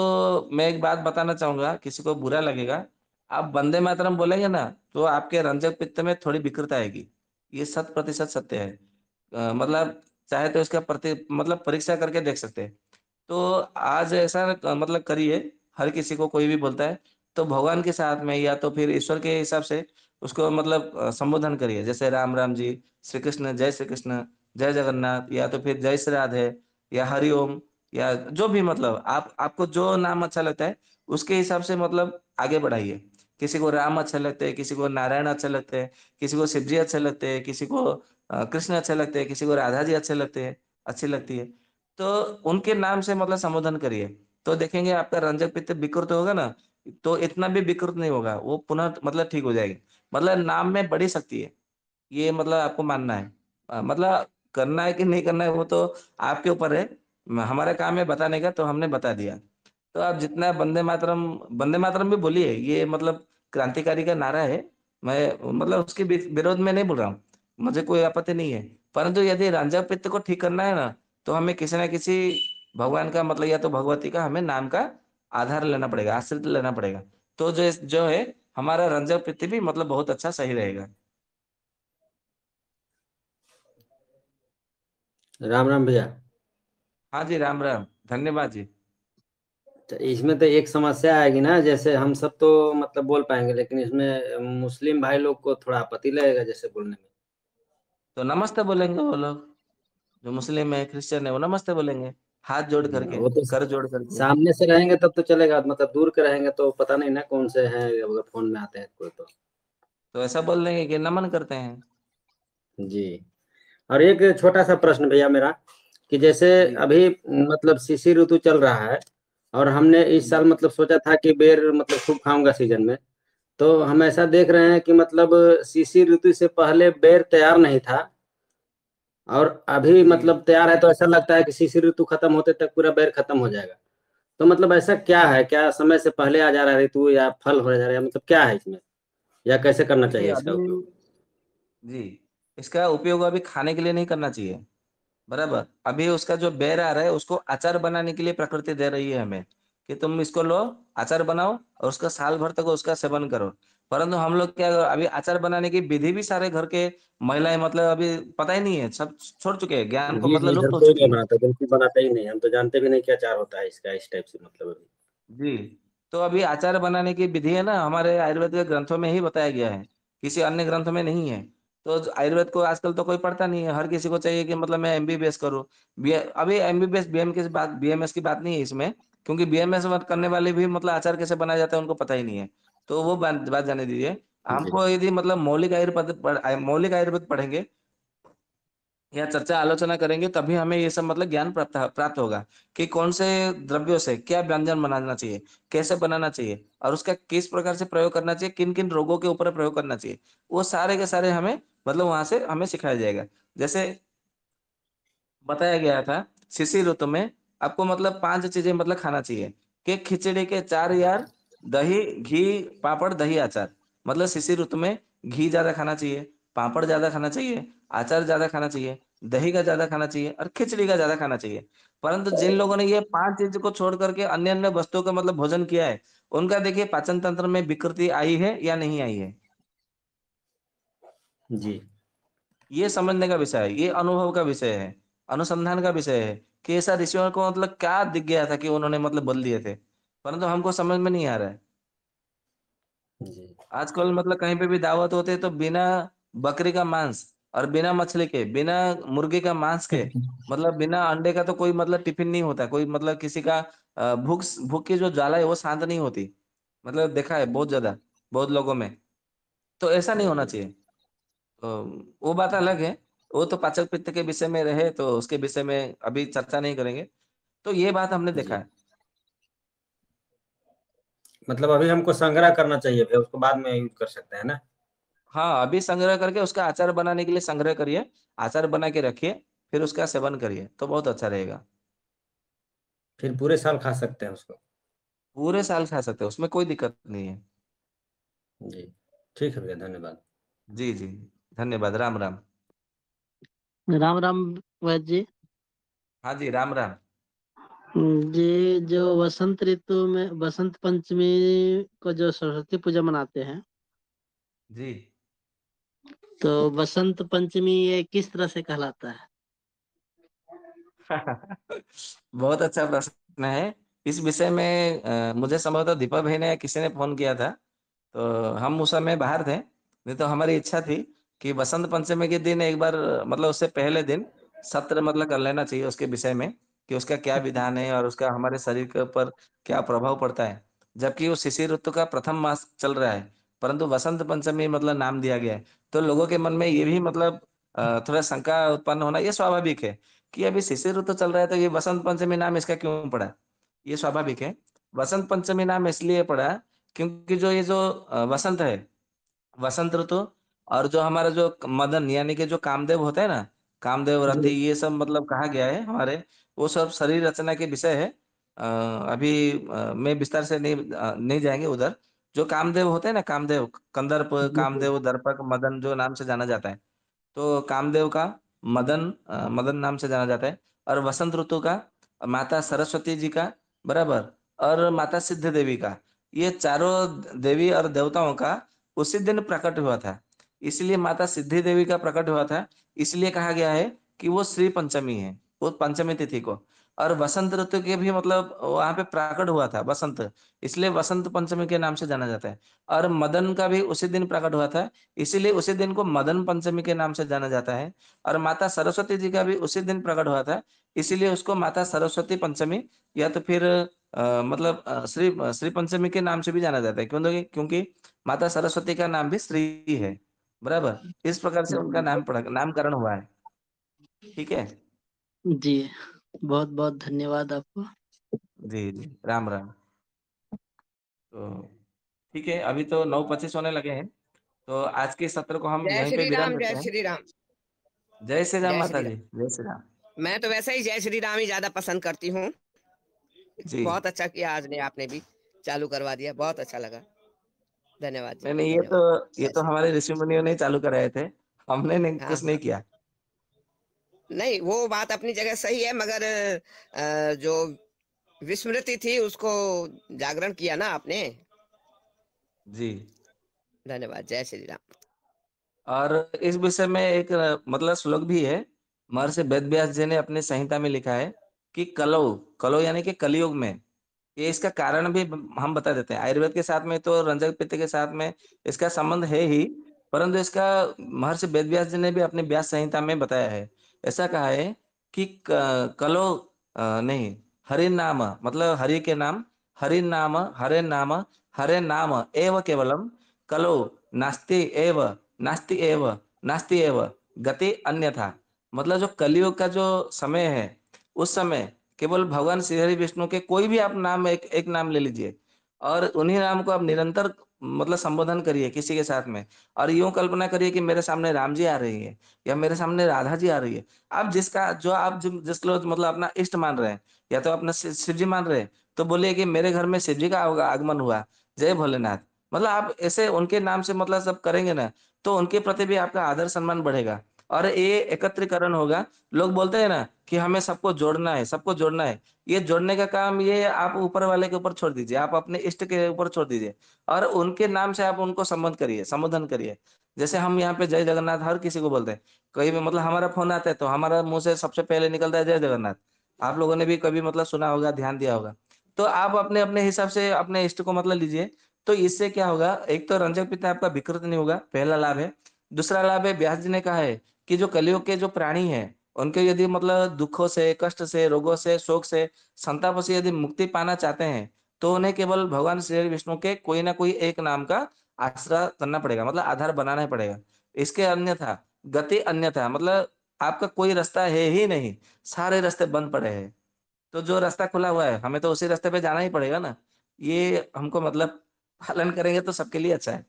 मैं एक बात बताना चाहूंगा, किसी को बुरा लगेगा, आप वंदे मातरम बोलेंगे ना, तो आपके रंजक पित्त में थोड़ी विकृत आएगी। ये 100% सत्य है। मतलब चाहे तो इसका मतलब परीक्षा करके देख सकते हैं। तो आज ऐसा मतलब करिए, हर किसी को कोई भी बोलता है तो भगवान के साथ में या तो फिर ईश्वर के हिसाब से उसको मतलब संबोधन करिए, जैसे राम राम जी, श्री कृष्ण, जय श्री कृष्ण, जय जगन्नाथ, या तो फिर जय श्री राधे, या हरि ओम, या जो भी मतलब आपको जो नाम अच्छा लगता है उसके हिसाब से मतलब आगे बढ़ाइए। किसी को राम अच्छा लगते हैं, किसी को नारायण अच्छा लगते हैं, किसी को शिव जी अच्छे लगते हैं, किसी को कृष्ण अच्छे लगते हैं, किसी को राधा जी अच्छे लगते हैं, अच्छी लगती है। तो उनके नाम से मतलब संबोधन करिए, तो देखेंगे आपका रंजक पित्त विकृत होगा ना, तो इतना भी विकृत नहीं होगा, वो पुनः मतलब ठीक हो जाएगी। मतलब नाम में बड़ी शक्ति है, ये मतलब आपको मानना है। मतलब करना है कि नहीं करना है वो तो आपके ऊपर है। हमारा काम है बताने का, तो हमने बता दिया। तो आप जितना वंदे मातरम भी बोलिए, ये मतलब क्रांतिकारी का नारा है। मैं मतलब उसके विरोध में नहीं बोल रहा हूँ, मुझे कोई आपत्ति नहीं है। परंतु यदि रंजक पित्त को ठीक करना है ना, तो हमें किसी ना किसी भगवान का मतलब या तो भगवती का हमें नाम का आधार लेना पड़ेगा, आश्रित लेना पड़ेगा। तो जो जो है हमारा रंजक पित्त भी मतलब बहुत अच्छा सही रहेगा।
राम राम भैया।
हाँ जी, राम राम, धन्यवाद जी।
तो इसमें तो एक समस्या आएगी ना, जैसे हम सब तो मतलब बोल पाएंगे, लेकिन इसमें मुस्लिम भाई लोग को थोड़ा आपत्ति लगेगा जैसे बोलने में।
तो नमस्ते बोलेंगे वो लोग, जो मुस्लिम है क्रिश्चियन है वो नमस्ते बोलेंगे, हाथ जोड़ करके,
वो तो
कर जोड़ करके।
सामने से रहेंगे तब तो चलेगा, मतलब दूर के रहेंगे तो पता नहीं ना कौन से हैं, अगर फोन में आते हैं कोई तो।
तो ऐसा बोल देंगे कि नमन करते हैं।
जी। और एक छोटा सा प्रश्न भैया मेरा, कि जैसे
जी
अभी मतलब शिशिर ऋतु चल रहा है, और हमने इस
जी
साल मतलब सोचा था कि बेर मतलब खूब खाऊंगा सीजन में। तो हम ऐसा देख रहे हैं कि मतलब शिशिर ऋतु से पहले बेर तैयार नहीं था, और अभी
जी।
मतलब तैयार है, तो ऐसा लगता है कि शिशिर ऋतु खत्म होते तक पूरा बेर खत्म हो जाएगा। तो मतलब ऐसा क्या है, क्या समय से पहले आ जा रहा है ऋतु, या फल हो जा रहा है, मतलब क्या है इसमें, या कैसे करना
देखिए
चाहिए इसका
अभी,
उपयोग?
जी, इसका उपयोग अभी खाने के लिए नहीं करना चाहिए, बराबर। अभी उसका जो बेर आ रहा है उसको अचार बनाने के लिए प्रकृति दे रही है हमें, कि तुम इसको लो, अचार बनाओ, और उसका साल भर तक उसका सेवन करो। परंतु हम लोग क्या, अभी अचार बनाने की विधि भी सारे घर के महिलाएं मतलब अभी पता ही नहीं है, सब छोड़ चुके हैं, ज्ञान को
जी
मतलब
जी, इधर
लुप्त हो
कोई
चुकी
नहीं
है।
बनाता, बिल्कुल बनाता ही नहीं, हम तो जानते भी नहीं क्या अचार होता है इसका, इस टाइप से मतलब अभी।
जी। तो अभी अचार बनाने की विधि है ना, हमारे आयुर्वेद के ग्रंथों में ही बताया गया है, किसी अन्य ग्रंथ में नहीं है। तो आयुर्वेद को आजकल तो कोई पढ़ता नहीं है, हर किसी को चाहिए कि मतलब मैं एमबीबीएस करूँ। अभी एमबीबीएस बीएमएस की बात नहीं है इसमें, क्योंकि बीएमएस करने वाले भी मतलब अचार कैसे बनाया जाता है उनको पता ही नहीं है। तो वो बात जाने दीजिए।
जी
हमको यदि मतलब मौलिक आयुर्वेद पढ़ेंगे या चर्चा आलोचना करेंगे, तभी हमें ये सब मतलब ज्ञान प्राप्त होगा, कि कौन से द्रव्यों से क्या व्यंजन बनाना चाहिए, कैसे बनाना चाहिए, और उसका किस प्रकार से प्रयोग करना चाहिए, किन किन रोगों के ऊपर प्रयोग करना चाहिए। वो सारे के सारे हमें मतलब वहां से हमें सिखाया जाएगा। जैसे बताया गया था, शिशिर ऋतु में आपको मतलब 5 चीजें मतलब खाना चाहिए, कि खिचड़ी के 4 यार, दही घी, पापड़ दही अचार। मतलब शिशिर ऋतु में घी ज्यादा खाना चाहिए, पापड़ ज्यादा खाना चाहिए, अचार ज्यादा खाना चाहिए, दही का ज्यादा खाना चाहिए, और खिचड़ी का ज्यादा खाना चाहिए। परंतु जिन लोगों ने ये 5 चीज को छोड़ करके अन्य अन्य वस्तुओं का मतलब भोजन किया है, उनका देखिए पाचन तंत्र में विकृति आई है या नहीं आई है।
जी।
ये समझने का विषय है, ये अनुभव का विषय है, अनुसंधान का विषय है कि ऐसा ऋषियों को मतलब क्या दिख गया था कि उन्होंने मतलब बदल दिए थे, परंतु हमको समझ में नहीं आ रहा है।
जी
आजकल मतलब कहीं पे भी दावत होते तो बिना बकरी का मांस और बिना मछली के, बिना मुर्गे का मांस के, मतलब बिना अंडे का तो कोई मतलब टिफिन नहीं होता, कोई मतलब किसी का भूख भूख की जो ज्वाला है वो शांत नहीं होती। मतलब देखा है बहुत ज्यादा, बहुत लोगों में। तो ऐसा नहीं होना
जी
चाहिए। तो वो बात अलग है, वो तो पाचक पित्त के विषय में रहे तो उसके विषय में अभी चर्चा नहीं करेंगे। तो ये बात हमने देखा
जी।
है।
मतलब अभी हमको संग्रह करना चाहिए भैया, उसको बाद में यूज कर सकते हैं ना।
हाँ, अभी संग्रह करके उसका अचार बनाने के लिए संग्रह करिए, अचार बना के रखिए, फिर उसका सेवन करिए तो बहुत अच्छा रहेगा।
फिर पूरे साल खा सकते हैं उसको।
पूरे साल खा सकते हो, उसमें कोई दिक्कत नहीं है।
जी ठीक है भैया, धन्यवाद।
जी जी, धन्यवाद। राम राम।
राम राम वैद्य जी।
हाँ जी, राम राम।
जी, जो वसंत ऋतु में बसंत पंचमी को जो सरस्वती पूजा मनाते हैं,
जी।
तो बसंत पंचमी ये किस तरह से कहलाता है?
बहुत अच्छा प्रश्न है। इस विषय में मुझे संभवतः दीपक भाई ने या किसी ने फोन किया था, तो हम उस समय बाहर थे। नहीं तो हमारी इच्छा थी कि बसंत पंचमी के दिन एक बार, मतलब उससे पहले दिन सत्र मतलब कर लेना चाहिए उसके विषय में, कि उसका क्या विधान है और उसका हमारे शरीर के ऊपर क्या प्रभाव पड़ता है। जबकि वो शिशिर ऋतु का प्रथम मास चल रहा है, परंतु बसंत पंचमी मतलब नाम दिया गया है। तो लोगों के मन में ये भी मतलब थोड़ा शंका उत्पन्न होना ये स्वाभाविक है कि अभी शिशिर ऋतु चल रहा है तो ये बसंत पंचमी नाम इसका क्यों पड़ा। ये स्वाभाविक है। बसंत पंचमी नाम इसलिए पड़ा क्योंकि जो ये जो वसंत है, वसंत ऋतु, और जो हमारा जो मदन यानी कि जो कामदेव होता है ना, कामदेव रति,
जी
ये सब मतलब कहा गया है हमारे, वो सब शरीर रचना के विषय है। अभी मैं विस्तार से नहीं जाएंगे उधर। जो कामदेव होते हैं ना, कामदेव, कंदर्प,
जी जी।
कामदेव, दर्पक, मदन जो नाम से जाना जाता है, तो कामदेव का मदन नाम से जाना जाता है। और वसंत ऋतु का माता सरस्वती जी का, बराबर, और माता सिद्ध देवी का, ये चारों देवी और देवताओं का उसी दिन प्रकट हुआ था। इसलिए माता सिद्धि देवी का प्रकट हुआ था। इसलिए कहा गया है कि वो श्री पंचमी है, वो पंचमी तिथि को। और वसंत ऋतु के भी मतलब वहां पे प्रकट हुआ था बसंत, इसलिए वसंत पंचमी के नाम से जाना जाता है। और मदन का भी उसी दिन प्रकट हुआ था, इसीलिए उसी दिन को मदन पंचमी के नाम से जाना जाता है। और माता सरस्वती जी का भी उसी दिन प्रकट हुआ था, इसीलिए उसको माता सरस्वती पंचमी, या तो फिर मतलब श्री श्री पंचमी के नाम से भी जाना जाता है। क्योंकि क्योंकि माता सरस्वती का नाम भी श्री है, बराबर। इस प्रकार से उनका नामकरण हुआ है। ठीक है।
जी, बहुत बहुत धन्यवाद आपको।
जी जी, राम राम। तो ठीक है, अभी तो 9:25 होने लगे हैं, तो आज के सत्र को हम
जय
यहीं पे
श्री
विराम
राम, जय
देते हैं।
श्री राम।
जय श्री राम
जय
माता
श्री
जी,
राम।
जय श्री राम।
मैं तो वैसे ही जय श्री राम ही ज्यादा पसंद करती हूँ।
जी।
बहुत अच्छा किया आज ने, आपने भी चालू करवा दिया, बहुत अच्छा लगा। धन्यवाद जी,
नहीं नहीं,
धन्यवाद।
ये
जय
तो
श्री
हमारे ऋषि मुनियों ने ही चालू कराए थे, हमने नहीं,
राम। हाँ
कुछ नहीं
हाँ,
किया।
नहीं वो बात अपनी जगह सही है, मगर जो विस्मृति थी उसको जागरण किया ना आपने।
जी।
धन्यवाद, जय श्री राम।
और इस विषय में एक मतलब श्लोक भी है। महर्षि वेद व्यास जी ने अपनी संहिता में लिखा है कि कलो, कलो यानी कि कलयुग में, ये इसका कारण भी हम बता देते हैं। आयुर्वेद के साथ में तो रंजक पित्त के साथ में इसका संबंध है ही, परंतु इसका महर्षि वेद व्यास जी ने भी अपनी व्यास संहिता में बताया है। ऐसा कहा है कि कलो नहीं, हरि नाम मतलब हरि के नाम, हरि नाम, हरे नाम एव केवलम, कलो नास्ति एव, नास्ति एव, नास्ति एव गति अन्यथा। मतलब जो कलियुग का जो समय है, उस समय केवल भगवान श्री हरि विष्णु के कोई भी आप नाम, एक एक नाम ले लीजिए, और उन्हीं नाम को आप निरंतर मतलब संबोधन करिए किसी के साथ में। और यूं कल्पना करिए कि मेरे सामने राम जी आ रही है या मेरे सामने राधा जी आ रही है। आप जिसका जो आप जिस लोग मतलब अपना इष्ट मान रहे हैं, या तो अपना शिव जी मान रहे हैं, तो बोलिए कि मेरे घर में शिव जी का आगमन हुआ, जय भोलेनाथ। मतलब आप ऐसे उनके नाम से मतलब सब करेंगे ना, तो उनके प्रति भी आपका आदर सम्मान बढ़ेगा। और ये एकत्रीकरण होगा। लोग बोलते हैं ना कि हमें सबको जोड़ना है, सबको जोड़ना है। ये जोड़ने का काम ये आप ऊपर वाले के ऊपर छोड़ दीजिए, आप अपने इष्ट के ऊपर छोड़ दीजिए और उनके नाम से आप उनको संबोधन करिए। जैसे हम यहाँ पे जय जगन्नाथ हर किसी को बोलते हैं। कहीं भी मतलब हमारा फ़ोन आता है तो हमारा मुँह से सबसे पहले निकलता है जय जगन्नाथ। आप लोगों ने भी कभी मतलब सुना होगा, ध्यान दिया होगा। तो आप अपने-अपने हिसाब से अपने इष्ट को मतलब लीजिए। तो इससे क्या होगा, एक तो रंजक पित्त आपका विकृत नहीं होगा, पहला लाभ है। दूसरा लाभ है, व्यास जी ने कहा है कि जो कलियुग के जो प्राणी हैं, उनके यदि मतलब दुखों से, कष्ट से, रोगों से, शोक से, संताप से यदि मुक्ति पाना चाहते हैं, तो उन्हें केवल भगवान श्री विष्णु के कोई ना कोई एक नाम का आसरा करना पड़ेगा, मतलब आधार बनाना ही पड़ेगा। इसके अन्यथा गति अन्यथा मतलब आपका कोई रास्ता है ही नहीं, सारे रास्ते बंद पड़े हैं। तो जो रास्ता खुला हुआ है, हमें तो उसी रास्ते पे जाना ही पड़ेगा ना। ये हमको मतलब पालन करेंगे तो सबके लिए अच्छा है।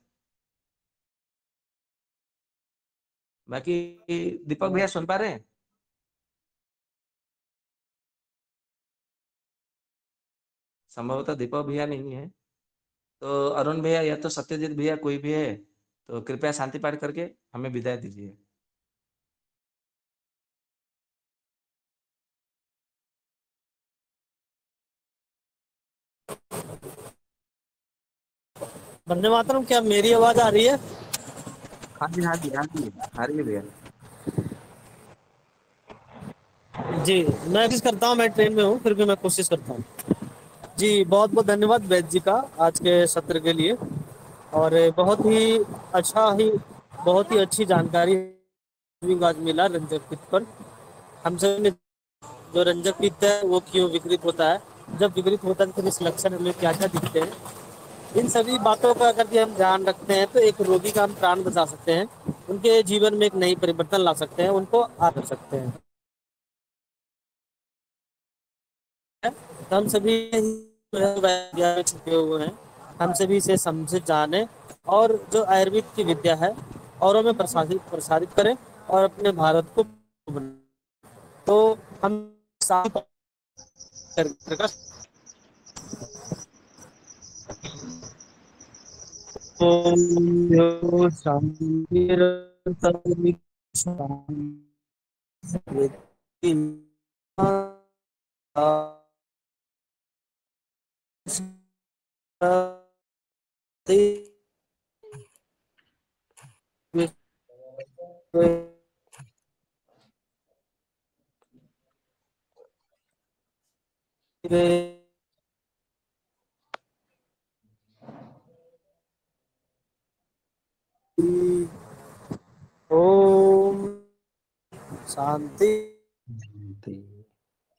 बाकी दीपक भैया सुन पा रहे हैं? संभवतः दीपक भैया नहीं है। तो अरुण भैया या तो सत्यजीत भैया कोई भी है, तो कृपया शांति पाठ करके हमें विदाई दीजिए।
वंदे मातरम, क्या मेरी आवाज आ रही है?
हाँ जी, हाँ जी, हाँ जी। आ रही है भैया।
जी, मैं कोशिश करता हूँ, मैं ट्रेन में हूँ, फिर भी मैं कोशिश करता हूँ। जी, बहुत बहुत धन्यवाद वैद्य जी का आज के सत्र के लिए। और बहुत ही अच्छी जानकारी आज मिला रंजक पित्त पर। हम सब ने जो रंजक पित्त है वो क्यों विकृत होता है, जब विकृत होता है तो इस लक्षण हमें क्या क्या दिखते हैं, इन सभी बातों का अगर हम ध्यान रखते हैं तो एक रोगी का हम प्राण बचा सकते हैं, उनके जीवन में एक नई परिवर्तन ला सकते हैं, उनको कर सकते हैं। तो हम सभी में छुपे हुए हैं, हम सभी इसे समझे जाने और जो आयुर्वेद की विद्या है औरों में प्रसारित करें और अपने भारत को तो हम साथ ओम शांति
शांति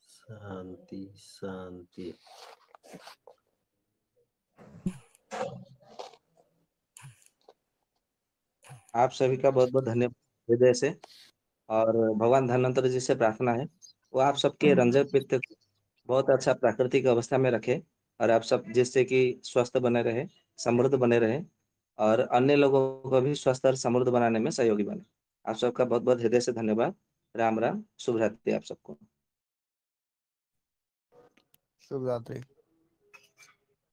शांति शांति।
आप सभी का बहुत-बहुत धन्यवाद हृदय से। और भगवान धन्वंतरि जी से प्रार्थना है, वो आप सबके रंजक पित्त को बहुत अच्छा प्राकृतिक अवस्था में रखे और आप सब जिससे कि स्वस्थ बने रहे, समृद्ध बने रहे और अन्य लोगों को भी स्वस्थ और समृद्ध बनाने में सहयोगी बने। आप सबका बहुत-बहुत हृदय से धन्यवाद। राम, राम। शुभ रात्रि आप सबको।
शुभ रात्रि।